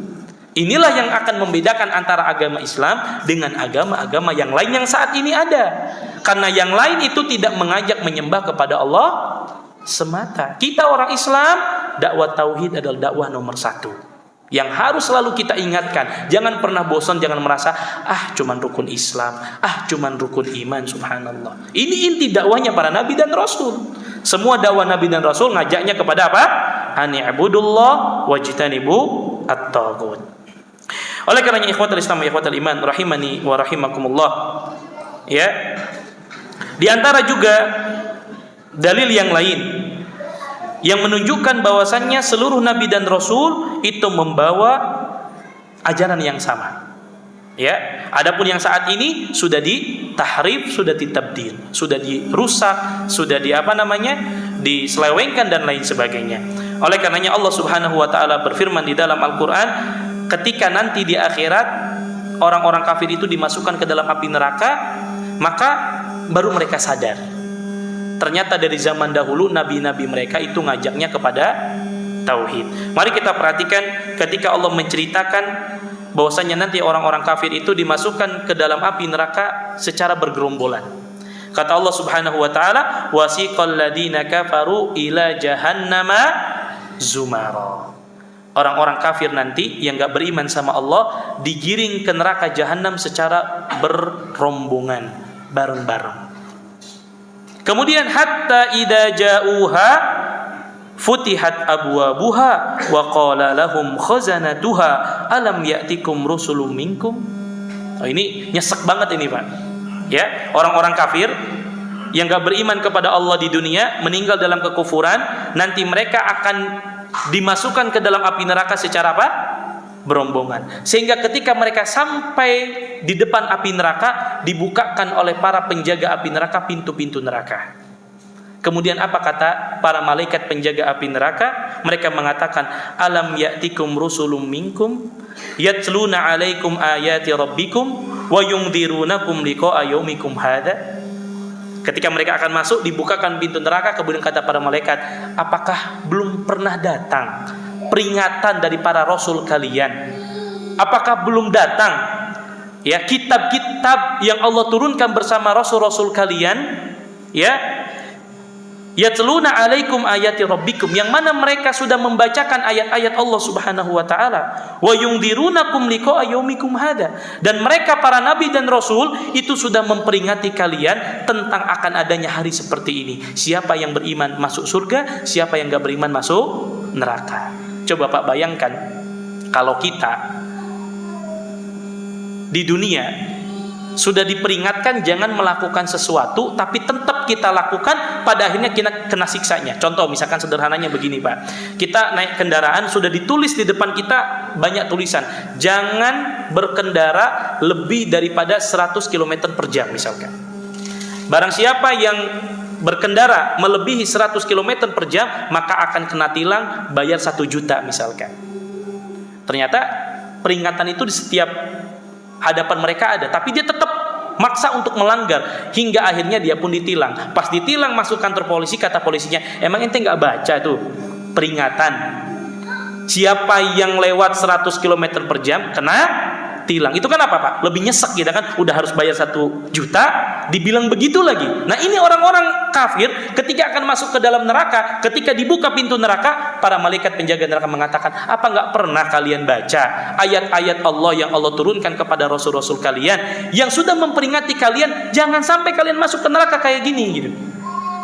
Inilah yang akan membedakan antara agama Islam dengan agama-agama yang lain yang saat ini ada. Karena yang lain itu tidak mengajak menyembah kepada Allah semata. Kita orang Islam, dakwah tauhid adalah dakwah nomor 1 yang harus selalu kita ingatkan. Jangan pernah bosan, jangan merasa cuman rukun Islam, cuman rukun iman, subhanallah. Ini inti dakwahnya para Nabi dan Rasul. Semua dakwah Nabi dan Rasul ngajaknya kepada apa? Ani'budullah wajtanibu at-taghut. Oleh karenanya ikhwatul Islam wa ikhwatul iman rahimani wa rahimakumullah, ya. Di antara juga dalil yang lain yang menunjukkan bahwasannya seluruh nabi dan rasul itu membawa ajaran yang sama. Ya, adapun yang saat ini sudah ditahrif, sudah ditabdil, sudah dirusak, sudah diselewengkan dan lain sebagainya. Oleh karenanya Allah Subhanahu wa taala berfirman di dalam Al-Qur'an, ketika nanti di akhirat orang-orang kafir itu dimasukkan ke dalam api neraka, maka baru mereka sadar. Ternyata dari zaman dahulu nabi-nabi mereka itu ngajaknya kepada tauhid. Mari kita perhatikan ketika Allah menceritakan bahwasanya nanti orang-orang kafir itu dimasukkan ke dalam api neraka secara bergerombolan. Kata Allah Subhanahu wa taala, wasiqal ladina kafaru ila jahannama zumara. Orang-orang kafir nanti yang enggak beriman sama Allah digiring ke neraka jahanam secara berrombongan, bareng-bareng. Kemudian hatta idza ja'uha futihat abwabuha wa qala lahum khazanatuha alam ya'tikum rusulun minkum. Ini nyesek banget ini, Pak. Ya, orang-orang kafir yang enggak beriman kepada Allah di dunia, meninggal dalam kekufuran, nanti mereka akan dimasukkan ke dalam api neraka secara apa? Berombongan. Sehingga ketika mereka sampai di depan api neraka, dibukakan oleh para penjaga api neraka pintu-pintu neraka. Kemudian apa kata para malaikat penjaga api neraka? Mereka mengatakan, alam ya'tikum rusulun minkum yatluna 'alaikum ayati rabbikum wa yundzirunakum liqa'a yaumikum hadza. Ketika mereka akan masuk, dibukakan pintu neraka, kemudian kata para malaikat, apakah belum pernah datang peringatan dari para rasul kalian? Apakah belum datang ya kitab-kitab yang Allah turunkan bersama rasul-rasul kalian? Ya, yatluna 'alaikum ayati rabbikum, yang mana mereka sudah membacakan ayat-ayat Allah Subhanahu wa taala, wa yundzirunakum liqa'a yaumikum hadza, dan mereka para nabi dan rasul itu sudah memperingati kalian tentang akan adanya hari seperti ini. Siapa yang beriman masuk surga, siapa yang enggak beriman masuk neraka. Coba Pak bayangkan kalau kita di dunia sudah diperingatkan jangan melakukan sesuatu, tapi tetap kita lakukan, pada akhirnya kita kena siksanya. Contoh misalkan sederhananya begini, Pak. Kita naik kendaraan, sudah ditulis di depan kita banyak tulisan, jangan berkendara lebih daripada 100 km per jam misalkan. Barang siapa yang berkendara melebihi 100 km per jam, maka akan kena tilang bayar 1 juta misalkan. Ternyata peringatan itu di setiap hadapan mereka ada, tapi dia tetap maksa untuk melanggar, hingga akhirnya dia pun ditilang. Pas ditilang masuk kantor polisi, kata polisinya, emang ente nggak baca tuh peringatan? Siapa yang lewat 100 km per jam kena tilang. Itu kan apa, Pak? Lebih nyesek kita kan, udah harus bayar 1 juta, dibilang begitu lagi. Nah ini orang-orang kafir ketika akan masuk ke dalam neraka, ketika dibuka pintu neraka, para malaikat penjaga neraka mengatakan, apa nggak pernah kalian baca ayat-ayat Allah yang Allah turunkan kepada rasul-rasul kalian yang sudah memperingati kalian jangan sampai kalian masuk ke neraka kayak gini gitu.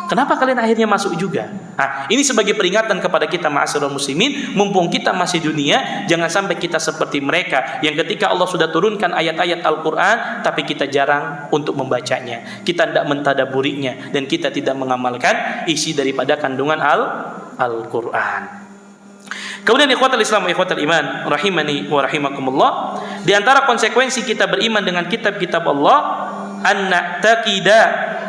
Kenapa kalian akhirnya masuk juga? Nah, ini sebagai peringatan kepada kita ma'asyiral muslimin, mumpung kita masih dunia, jangan sampai kita seperti mereka yang ketika Allah sudah turunkan ayat-ayat Al-Qur'an tapi kita jarang untuk membacanya. Kita tidak mentadaburinya dan kita tidak mengamalkan isi daripada kandungan Al-Qur'an. Kemudian ikhwatal Islam wa ikhwatal iman rahimani wa rahimakumullah, di antara konsekuensi kita beriman dengan kitab-kitab Allah, an na'taqida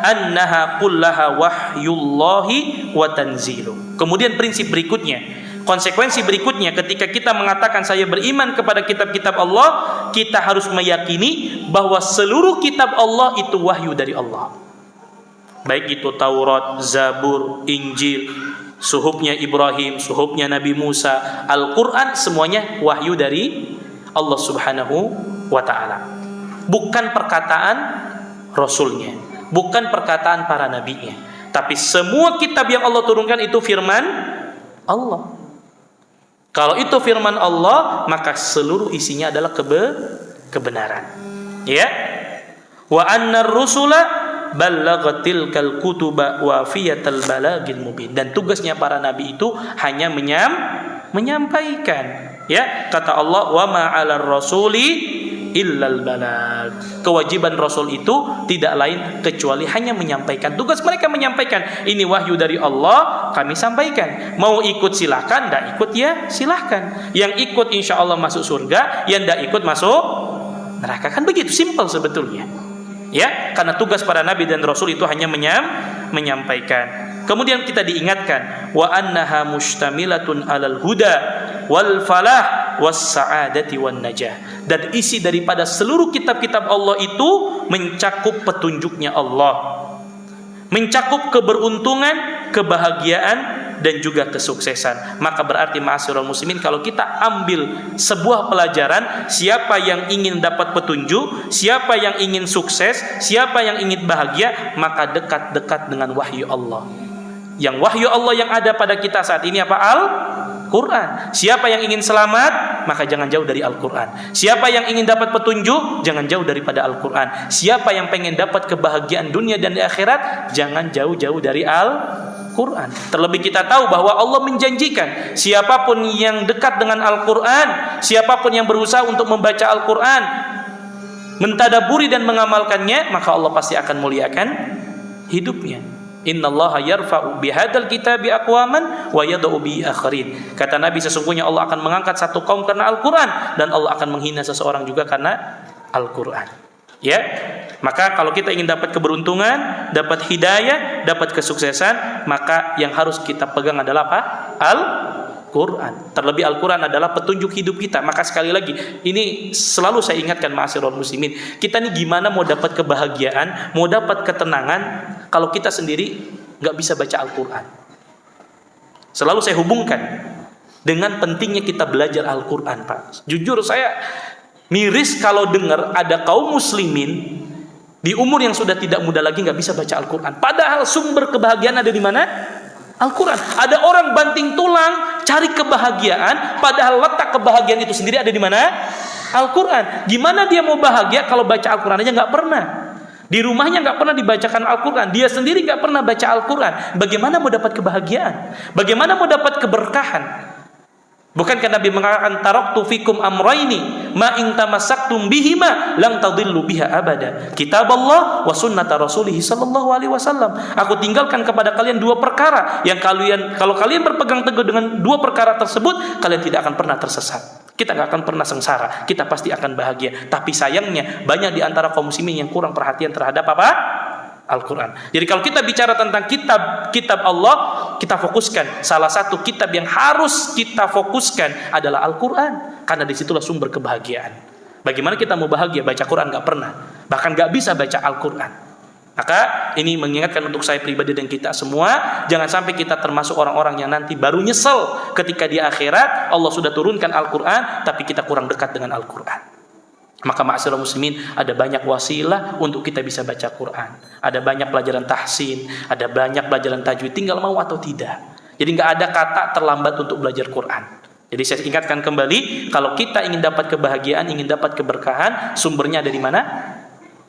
annaha kullaha wahyullahi wa tanzilu. Kemudian prinsip berikutnya, konsekuensi berikutnya ketika kita mengatakan saya beriman kepada kitab-kitab Allah, kita harus meyakini bahwa seluruh kitab Allah itu wahyu dari Allah. Baik itu Taurat, Zabur, Injil, suhufnya Ibrahim, suhufnya Nabi Musa, Al-Quran, semuanya wahyu dari Allah Subhanahu wa ta'ala. Bukan perkataan Rasulnya, bukan perkataan para nabinya, tapi semua kitab yang Allah turunkan itu firman Allah. Kalau itu firman Allah, maka seluruh isinya adalah kebenaran. Ya. Wa annar rusula ballaghatil kal kutuba wa fiyatal balagil mubin. Dan tugasnya para nabi itu hanya menyampaikan. Ya, kata Allah, wa ma 'alar rasuli illal balag. Kewajiban rasul itu tidak lain kecuali hanya menyampaikan. Tugas mereka menyampaikan. Ini wahyu dari Allah, kami sampaikan. Mau ikut silakan, enggak ikut ya silahkan. Yang ikut insya Allah masuk surga, yang enggak ikut masuk neraka. Kan begitu simpel sebetulnya. Ya, karena tugas para nabi dan rasul itu hanya menyampaikan. Kemudian kita diingatkan wa annaha mustamilatun 'alal huda wal falah was sa'adati wan najah. Dan isi daripada seluruh kitab-kitab Allah itu mencakup petunjuknya Allah, mencakup keberuntungan, kebahagiaan, dan juga kesuksesan. Maka berarti ma'asyiral muslimin, kalau kita ambil sebuah pelajaran, siapa yang ingin dapat petunjuk, siapa yang ingin sukses, siapa yang ingin bahagia, maka dekat-dekat dengan wahyu Allah. Yang wahyu Allah yang ada pada kita saat ini apa? Al-Quran. Siapa yang ingin selamat, maka jangan jauh dari Al-Quran. Siapa yang ingin dapat petunjuk, jangan jauh daripada Al-Quran. Siapa yang pengen dapat kebahagiaan dunia dan di akhirat, jangan jauh-jauh dari Al-Quran. Terlebih kita tahu bahwa Allah menjanjikan siapapun yang dekat dengan Al-Quran, siapapun yang berusaha untuk membaca Al-Quran, mentadaburi dan mengamalkannya, maka Allah pasti akan muliakan hidupnya. Innallaha yarfa'u bihadzal kitabi aqwaman wa yad'u bi akharin. Kata Nabi, sesungguhnya Allah akan mengangkat satu kaum karena Al-Quran, dan Allah akan menghina seseorang juga karena Al-Quran. Ya, maka kalau kita ingin dapat keberuntungan, dapat hidayah, dapat kesuksesan, maka yang harus kita pegang adalah apa? Al-Quran. Terlebih Al-Quran adalah petunjuk hidup kita. Maka sekali lagi, ini selalu saya ingatkan ma'asyiral muslimin, kita ini gimana mau dapat kebahagiaan, mau dapat ketenangan, kalau kita sendiri nggak bisa baca Al-Quran. Selalu saya hubungkan dengan pentingnya kita belajar Al-Quran, Pak. Jujur saya miris kalau dengar ada kaum muslimin di umur yang sudah tidak muda lagi nggak bisa baca Al-Quran. Padahal sumber kebahagiaan ada di mana? Al-Quran. Ada orang banting tulang cari kebahagiaan, padahal letak kebahagiaan itu sendiri ada di mana? Al-Quran. Gimana dia mau bahagia kalau baca Al-Quran aja nggak pernah? Di rumahnya nggak pernah dibacakan Al-Quran, dia sendiri nggak pernah baca Al-Quran. Bagaimana mau dapat kebahagiaan? Bagaimana mau dapat keberkahan? Bukankah Nabi mengatakan taraktu fikum amrayni ma in tamassaktum bihima lang tadillu biha abada, kitab Allah wa sunnata rasulih sallallahu alaihi wasallam. Aku tinggalkan kepada kalian dua perkara yang kalau kalian berpegang teguh dengan dua perkara tersebut, kalian tidak akan pernah tersesat. Kita gak akan pernah sengsara, kita pasti akan bahagia. Tapi sayangnya banyak di antara kaum muslimin yang kurang perhatian terhadap apa? Al-Quran. Jadi kalau kita bicara tentang kitab Allah, kita fokuskan salah satu kitab yang harus kita fokuskan adalah Al-Quran, karena disitulah sumber kebahagiaan. Bagaimana kita mau bahagia? Baca Quran gak pernah, bahkan gak bisa baca Al-Quran. Maka ini mengingatkan untuk saya pribadi dan kita semua, jangan sampai kita termasuk orang-orang yang nanti baru nyesel ketika di akhirat Allah sudah turunkan Al-Quran, tapi kita kurang dekat dengan Al-Quran. Maka ma'asyiral muslimin, ada banyak wasilah untuk kita bisa baca Quran. Ada banyak pelajaran tahsin, ada banyak pelajaran tajwid, tinggal mau atau tidak. Jadi nggak ada kata terlambat untuk belajar Quran. Jadi saya ingatkan kembali, kalau kita ingin dapat kebahagiaan, ingin dapat keberkahan, sumbernya ada di mana?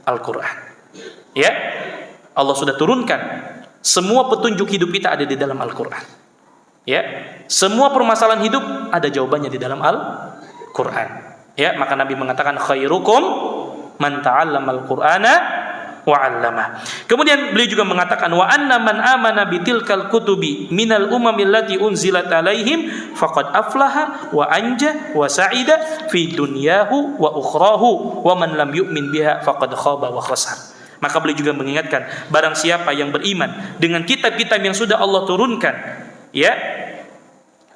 Al-Quran. Ya, Allah sudah turunkan semua petunjuk hidup kita ada di dalam Al-Quran. Ya, semua permasalahan hidup ada jawabannya di dalam Al-Quran. Ya, maka Nabi mengatakan khairukum man ta'allamal Qur'ana wa 'allamah. Kemudian beliau juga mengatakan wa anna man amana bitilkal kutubi minal umamil lati unzilat alaihim faqad aflaha wa anja wa sa'ida fi dunyahu wa ukhrahu wa man lam yu'min biha faqad khaba wa khasar. Maka beliau juga mengingatkan barang siapa yang beriman dengan kitab-kitab yang sudah Allah turunkan, ya,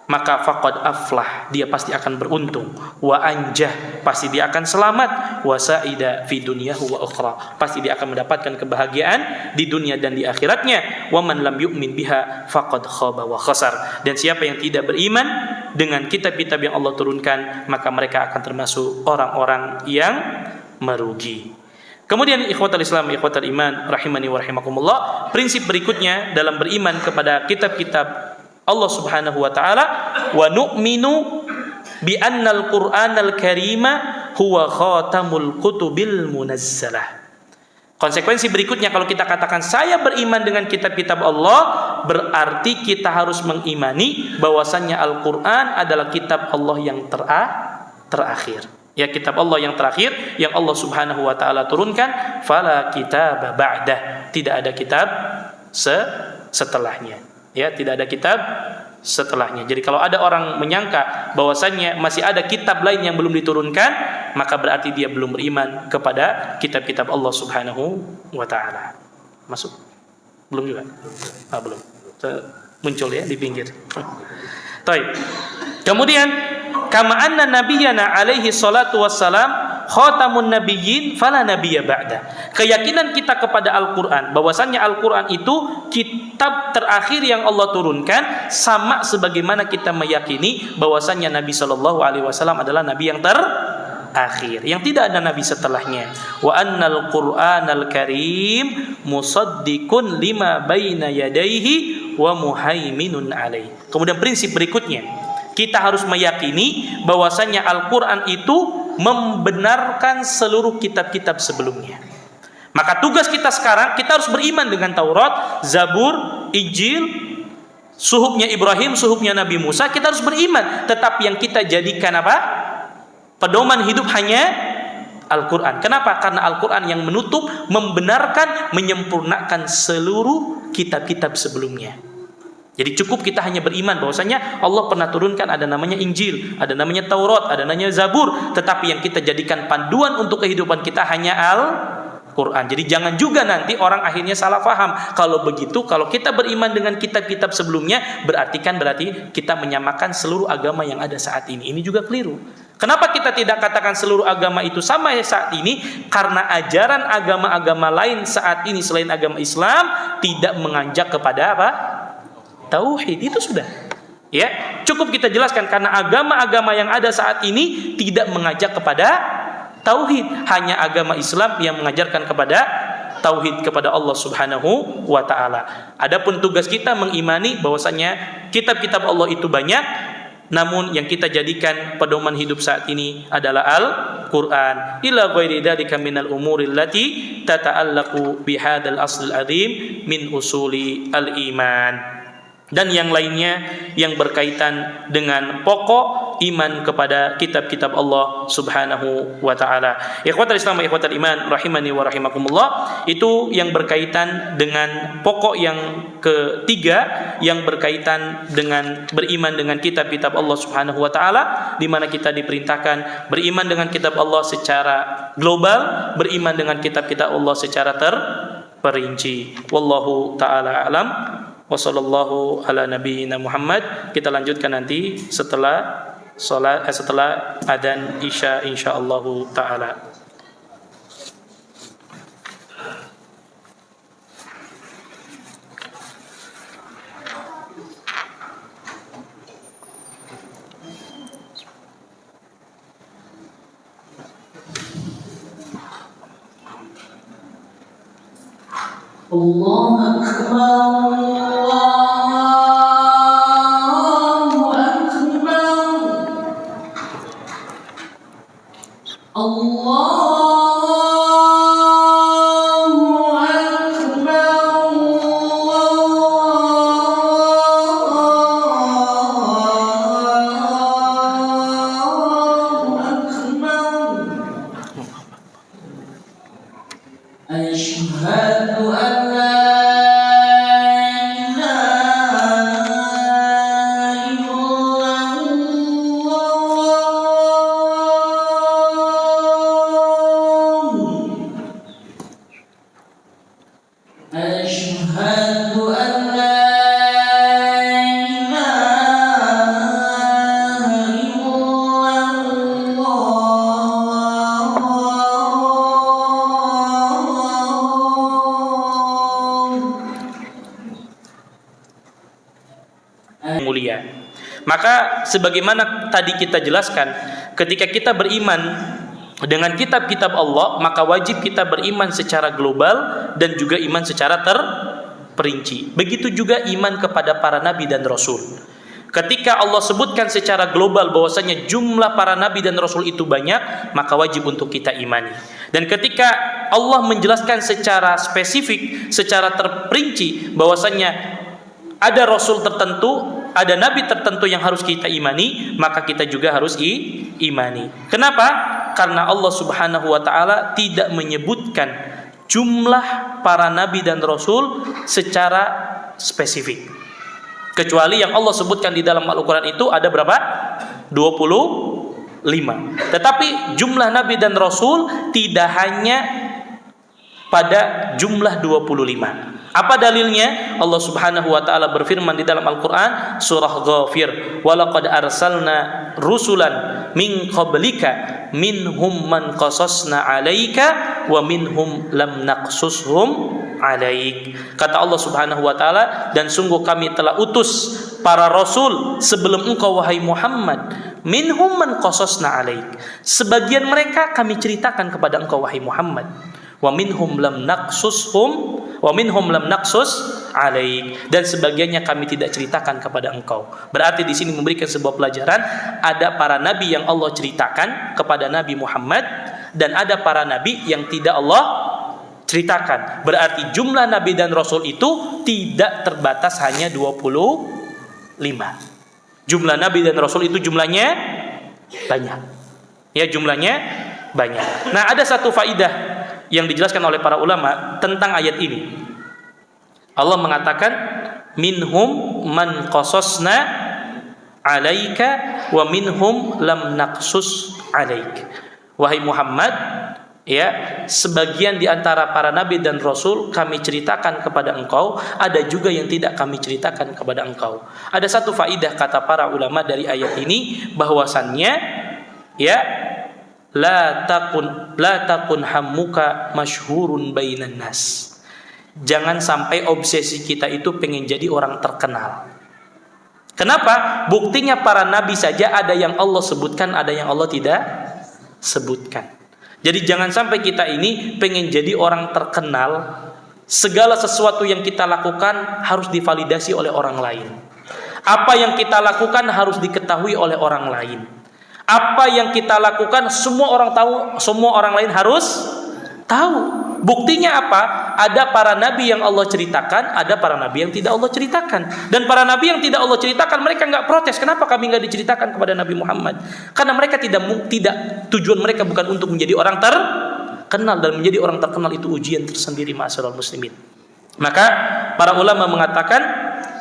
maka faqad aflah, dia pasti akan beruntung, wa anjah, pasti dia akan selamat, wa sa'ida fi dunyahu wa ukhra, pasti dia akan mendapatkan kebahagiaan di dunia dan di akhiratnya, wa man lam yu'min biha faqad khaba wa khasar, dan siapa yang tidak beriman dengan kitab-kitab yang Allah turunkan, maka mereka akan termasuk orang-orang yang merugi. Kemudian ikhwatal Islam, ikhwatal iman, rahimani wa rahimakumullah, prinsip berikutnya dalam beriman kepada kitab-kitab Allah Subhanahu wa taala, wa nu'minu bi annal Qur'anal Karima huwa khatamul kutubil munazzalah. Konsekuensi berikutnya kalau kita katakan saya beriman dengan kitab-kitab Allah, berarti kita harus mengimani bahwasannya Al-Qur'an adalah kitab Allah yang terakhir. Ya, kitab Allah yang terakhir yang Allah Subhanahu wa taala turunkan, fala kitaba ba'dah, tidak ada kitab setelahnya. Ya, tidak ada kitab setelahnya. Jadi kalau ada orang menyangka bahwasannya masih ada kitab lain yang belum diturunkan, maka berarti dia belum beriman kepada kitab-kitab Allah Subhanahu wa taala. Masuk? Belum juga? Belum. Muncul ya di pinggir. Baik. Kemudian kama anna nabiyyana alaihi salatu wassalam khatamun nabiyyin fala nabiyya ba'da. Keyakinan kita kepada Al-Qur'an, bahwasannya Al-Qur'an itu kitab terakhir yang Allah turunkan, sama sebagaimana kita meyakini bahwasannya Nabi sallallahu alaihi wasallam adalah nabi yang terakhir, yang tidak ada nabi setelahnya. Wa annal Qur'anal Karim musaddiqun lima baina yadayhi wa muhaiminun alaihi. Kemudian prinsip berikutnya, kita harus meyakini bahwasannya Al-Qur'an itu membenarkan seluruh kitab-kitab sebelumnya. Maka tugas kita sekarang, kita harus beriman dengan Taurat, Zabur, Injil, suhufnya Ibrahim, suhufnya Nabi Musa, kita harus beriman. Tetapi yang kita jadikan apa? Pedoman hidup hanya Al-Quran. Kenapa? Karena Al-Quran yang menutup, membenarkan, menyempurnakan seluruh kitab-kitab sebelumnya. Jadi cukup kita hanya beriman bahwasanya Allah pernah turunkan, ada namanya Injil, ada namanya Taurat, ada namanya Zabur, tetapi yang kita jadikan panduan untuk kehidupan kita hanya Al-Quran. Jadi jangan juga nanti orang akhirnya salah paham. Kalau begitu, kalau kita beriman dengan kitab-kitab sebelumnya, berarti kita menyamakan seluruh agama yang ada saat ini. Ini juga keliru. Kenapa kita tidak katakan seluruh agama itu sama saat ini? Karena ajaran agama-agama lain saat ini selain agama Islam tidak mengajak kepada apa? Tauhid. Itu sudah. Ya, cukup kita jelaskan karena agama-agama yang ada saat ini tidak mengajak kepada tauhid. Hanya agama Islam yang mengajarkan kepada tauhid kepada Allah Subhanahu wa taala. Adapun tugas kita mengimani bahwasanya kitab-kitab Allah itu banyak, namun yang kita jadikan pedoman hidup saat ini adalah Al-Qur'an. Ila ghairi dzalika minal umuril lati tata'allaqu bihadzal aslil azim min usuli al-iman. Dan yang lainnya yang berkaitan dengan pokok iman kepada kitab-kitab Allah Subhanahu wa taala. Ikhwatul Islam, ikhwatul iman, rahimani wa rahimakumullah, itu yang berkaitan dengan pokok yang ketiga yang berkaitan dengan beriman dengan kitab-kitab Allah Subhanahu wa taala, di mana kita diperintahkan beriman dengan kitab Allah secara global, beriman dengan kitab-kitab Allah secara terperinci. Wallahu taala alam. Wa sallallahu ala nabiyyina Muhammad. Kita lanjutkan nanti setelah adzan Isya insyaallah taala. Allahu Akbar, Allahu Akbar, Allahu Akbar. Asyhadu mulia. Maka sebagaimana tadi kita jelaskan, ketika kita beriman dengan kitab-kitab Allah, maka wajib kita beriman secara global dan juga iman secara terperinci. Begitu juga iman kepada para nabi dan rasul. Ketika Allah sebutkan secara global bahwasanya jumlah para nabi dan rasul itu banyak, maka wajib untuk kita imani. Dan ketika Allah menjelaskan secara spesifik, secara terperinci bahwasanya ada rasul tertentu, ada nabi tertentu yang harus kita imani, maka kita juga harus imani. Kenapa? Karena Allah Subhanahu wa taala tidak menyebutkan jumlah para nabi dan rasul secara spesifik. Kecuali yang Allah sebutkan di dalam Al-Quran itu ada berapa? 25. Tetapi jumlah nabi dan rasul tidak hanya pada jumlah 25. Apa dalilnya? Allah Subhanahu wa taala berfirman di dalam Al-Qur'an surah Ghafir, "Walaqad arsalna rusulan min qablika minhum man qasasna 'alaika wa minhum lam naqsushum 'alaik." Kata Allah Subhanahu wa taala, dan sungguh kami telah utus para rasul sebelum engkau wahai Muhammad, minhum man qasasna 'alaik. Sebagian mereka kami ceritakan kepada engkau wahai Muhammad. Wa minhum lam naqsushum wa minhum lam naqsus alaik, dan sebagiannya kami tidak ceritakan kepada engkau. Berarti di sini memberikan sebuah pelajaran, ada para nabi yang Allah ceritakan kepada Nabi Muhammad dan ada para nabi yang tidak Allah ceritakan. Berarti jumlah nabi dan rasul itu tidak terbatas hanya 25. Jumlah nabi dan rasul itu jumlahnya banyak. Ya, jumlahnya banyak. Nah, ada satu faidah yang dijelaskan oleh para ulama tentang ayat ini. Allah mengatakan minhum man qasasna 'alaika wa minhum lam naqsus 'alaik. Wahai Muhammad, ya, sebagian di antara para nabi dan rasul kami ceritakan kepada engkau, ada juga yang tidak kami ceritakan kepada engkau. Ada satu faidah kata para ulama dari ayat ini, bahwasannya ya, la takun hammuka masyhurun bainan nas. Jangan sampai obsesi kita itu pengen jadi orang terkenal. Kenapa? Buktinya para nabi saja ada yang Allah sebutkan, ada yang Allah tidak sebutkan. Jadi jangan sampai kita ini pengen jadi orang terkenal, segala sesuatu yang kita lakukan harus divalidasi oleh orang lain. Apa yang kita lakukan harus diketahui oleh orang lain. Apa yang kita lakukan semua orang tahu, semua orang lain harus tahu. Buktinya apa? Ada para nabi yang Allah ceritakan, ada para nabi yang tidak Allah ceritakan. Dan para nabi yang tidak Allah ceritakan, mereka nggak protes. Kenapa kami nggak diceritakan kepada Nabi Muhammad? Karena mereka tidak tujuan mereka bukan untuk menjadi orang terkenal, dan menjadi orang terkenal itu ujian tersendiri, ma'asyiral muslimin. Maka para ulama mengatakan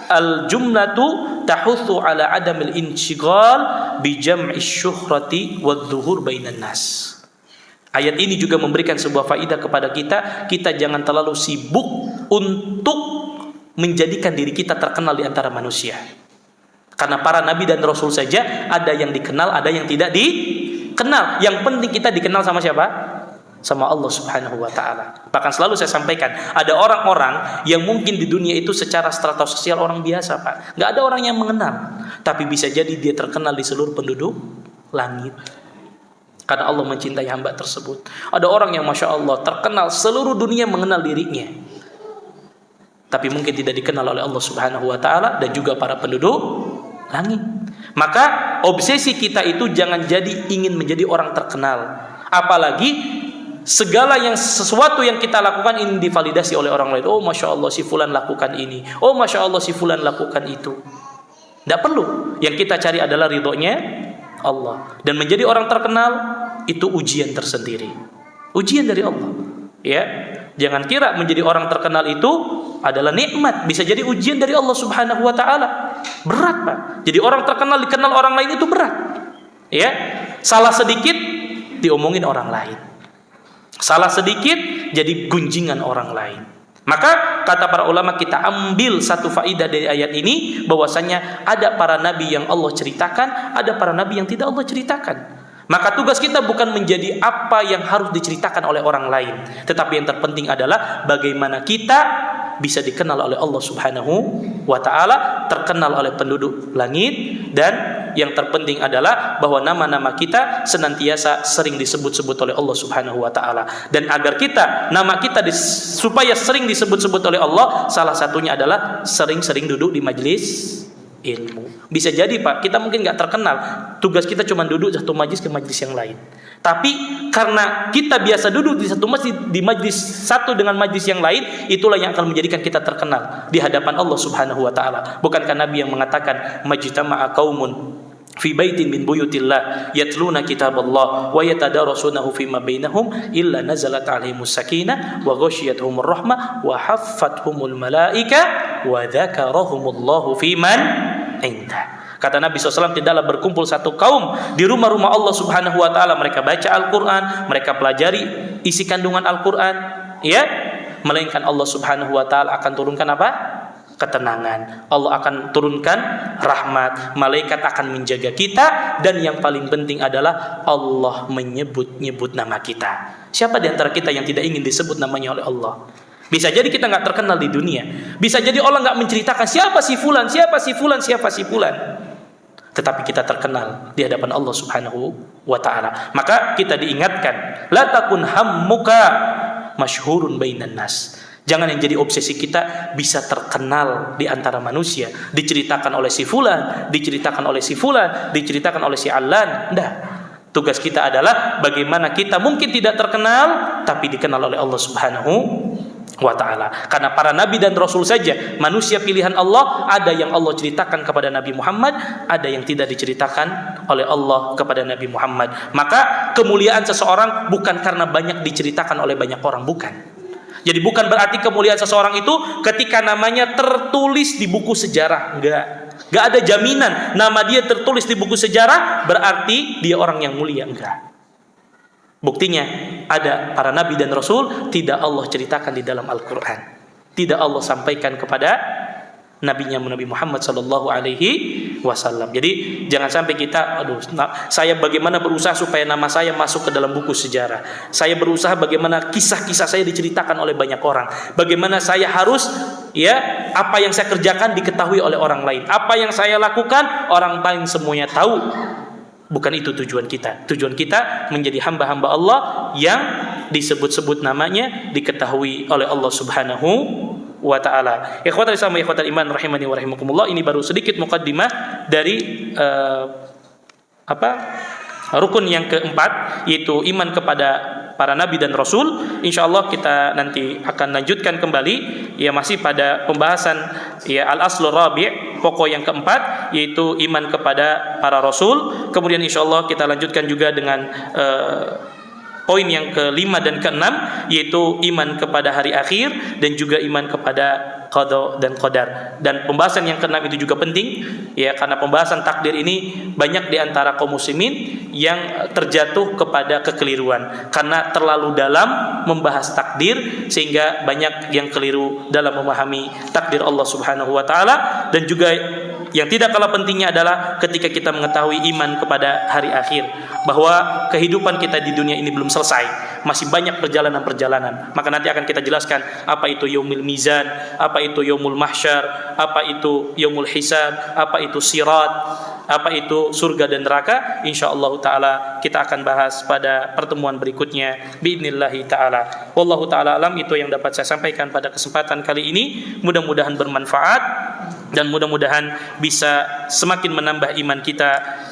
al-jumlatu tahuthu ala adamil insyighal bi jam'i syuhrati wadh-dhuhur bainan nas. Ayat ini juga memberikan sebuah faidah kepada kita. Kita jangan terlalu sibuk untuk menjadikan diri kita terkenal di antara manusia. Karena para nabi dan rasul saja ada yang dikenal, ada yang tidak dikenal. Yang penting kita dikenal sama siapa? Sama Allah Subhanahu wa taala. Bahkan selalu saya sampaikan, ada orang-orang yang mungkin di dunia itu secara strata sosial orang biasa, Pak. Enggak ada orang yang mengenal, tapi bisa jadi dia terkenal di seluruh penduduk langit. Karena Allah mencintai hamba tersebut. Ada orang yang Masya Allah terkenal, seluruh dunia mengenal dirinya, tapi mungkin tidak dikenal oleh Allah Subhanahu wa ta'ala dan juga para penduduk langit. Maka obsesi kita itu jangan jadi ingin menjadi orang terkenal. Apalagi segala sesuatu yang kita lakukan ini divalidasi oleh orang lain. Oh Masya Allah si fulan lakukan ini, oh Masya Allah si fulan lakukan itu. Tidak perlu. Yang kita cari adalah ridhonya Allah. Dan menjadi orang terkenal itu ujian tersendiri, ujian dari Allah. Ya, jangan kira menjadi orang terkenal itu adalah nikmat. Bisa jadi ujian dari Allah Subhanahu wa taala. Berat, Pak. Jadi orang terkenal dikenal orang lain itu berat. Ya, salah sedikit diomongin orang lain. Salah sedikit jadi gunjingan orang lain. Maka kata para ulama, kita ambil satu faidah dari ayat ini, bahwasanya ada para nabi yang Allah ceritakan, ada para nabi yang tidak Allah ceritakan. Maka tugas kita bukan menjadi apa yang harus diceritakan oleh orang lain, tetapi yang terpenting adalah bagaimana kita bisa dikenal oleh Allah Subhanahu wa taala, terkenal oleh penduduk langit, dan yang terpenting adalah bahwa nama-nama kita senantiasa sering disebut-sebut oleh Allah Subhanahu wa taala. Dan agar nama kita supaya sering disebut-sebut oleh Allah, salah satunya adalah sering-sering duduk di majelis ilmu. Bisa jadi Pak, kita mungkin nggak terkenal, tugas kita cuma duduk satu majelis ke majelis yang lain. Tapi karena kita biasa duduk di satu masjid, di majelis satu dengan majelis yang lain, itulah yang akan menjadikan kita terkenal di hadapan Allah Subhanahu wa taala. Bukankah Nabi yang mengatakan, majtama'a qaumun fi baitin min buyutillah yatluna kitaballah wa yatadarasunahu fima bainahum illa nazalat alaihimus sakinah wa ghasyiyatuhumur rahmah wa haffathumul malaika wa dzakarahumullahu fiman indah. Kata Nabi SAW, tidaklah berkumpul satu kaum di rumah-rumah Allah Subhanahu wa taala, mereka baca Al-Qur'an, mereka pelajari isi kandungan Al-Qur'an, ya, melainkan Allah Subhanahu wa taala akan turunkan apa? Ketenangan. Allah akan turunkan rahmat, malaikat akan menjaga kita, dan yang paling penting adalah Allah menyebut-nyebut nama kita. Siapa di antara kita yang tidak ingin disebut namanya oleh Allah? Bisa jadi kita nggak terkenal di dunia, bisa jadi Allah nggak menceritakan siapa si fulan, siapa si fulan, siapa si fulan, tetapi kita terkenal di hadapan Allah Subhanahu wa taala. Maka kita diingatkan, la takun hammuka masyhurun bainan nas. Jangan yang jadi obsesi kita bisa terkenal di antara manusia, diceritakan oleh si fulan, diceritakan oleh si fulan, diceritakan oleh si Alan. Enggak. Tugas kita adalah bagaimana kita mungkin tidak terkenal tapi dikenal oleh Allah Subhanahu wa ta'ala. Karena para nabi dan rasul saja manusia pilihan Allah, ada yang Allah ceritakan kepada Nabi Muhammad, ada yang tidak diceritakan oleh Allah kepada Nabi Muhammad. Maka kemuliaan seseorang bukan karena banyak diceritakan oleh banyak orang, bukan. Jadi bukan berarti kemuliaan seseorang itu ketika namanya tertulis di buku sejarah, enggak ada jaminan nama dia tertulis di buku sejarah berarti dia orang yang mulia, enggak. Buktinya ada para nabi dan rasul tidak Allah ceritakan di dalam Al-Quran, tidak Allah sampaikan kepada nabinya Nabi Muhammad sallallahu alaihi wasallam. Jadi jangan sampai kita, saya bagaimana berusaha supaya nama saya masuk ke dalam buku sejarah. Saya berusaha bagaimana kisah-kisah saya diceritakan oleh banyak orang. Bagaimana saya harus apa yang saya kerjakan diketahui oleh orang lain. Apa yang saya lakukan orang lain semuanya tahu. Bukan itu tujuan kita. Tujuan kita menjadi hamba-hamba Allah yang disebut-sebut namanya, diketahui oleh Allah Subhanahu wa ta'ala. Ikhwatal Islam wa ikhwatal iman rahimani wa rahimakumullah. Ini baru sedikit muqaddimah dari rukun yang keempat, yaitu iman kepada para nabi dan rasul. Insyaallah kita nanti akan lanjutkan kembali, masih pada pembahasan al-aslur rabi', pokok yang keempat, yaitu iman kepada para rasul. Kemudian insyaallah kita lanjutkan juga dengan poin yang kelima dan keenam, yaitu iman kepada hari akhir dan juga iman kepada qada dan qadar. Dan pembahasan yang keenam itu juga penting, karena pembahasan takdir ini banyak di antara kaum muslimin yang terjatuh kepada kekeliruan karena terlalu dalam membahas takdir, sehingga banyak yang keliru dalam memahami takdir Allah Subhanahu wa taala. Dan juga yang tidak kalah pentingnya adalah ketika kita mengetahui iman kepada hari akhir, bahwa kehidupan kita di dunia ini belum selesai, masih banyak perjalanan-perjalanan. Maka nanti akan kita jelaskan apa itu yaumul mizan, apa itu yaumul mahsyar, apa itu yaumul hisab, apa itu sirat, apa itu surga dan neraka. Insyaallah taala kita akan bahas pada pertemuan berikutnya biidznillah taala. Wallahu taala alam. Itu yang dapat saya sampaikan pada kesempatan kali ini. Mudah-mudahan bermanfaat dan mudah-mudahan bisa semakin menambah iman kita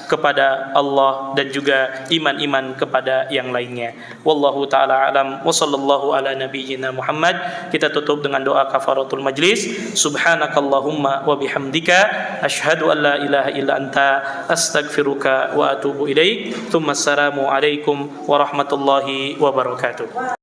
kepada Allah dan juga iman-iman kepada yang lainnya. Wallahu taala alam wa sallallahu ala nabiyyina Muhammad. Kita tutup dengan doa kafaratul majlis. Subhanakallahumma wa bihamdika asyhadu an la ilaha illa anta astaghfiruka wa atubu ilaik. Tsumma assalamu alaikum warahmatullahi wabarakatuh.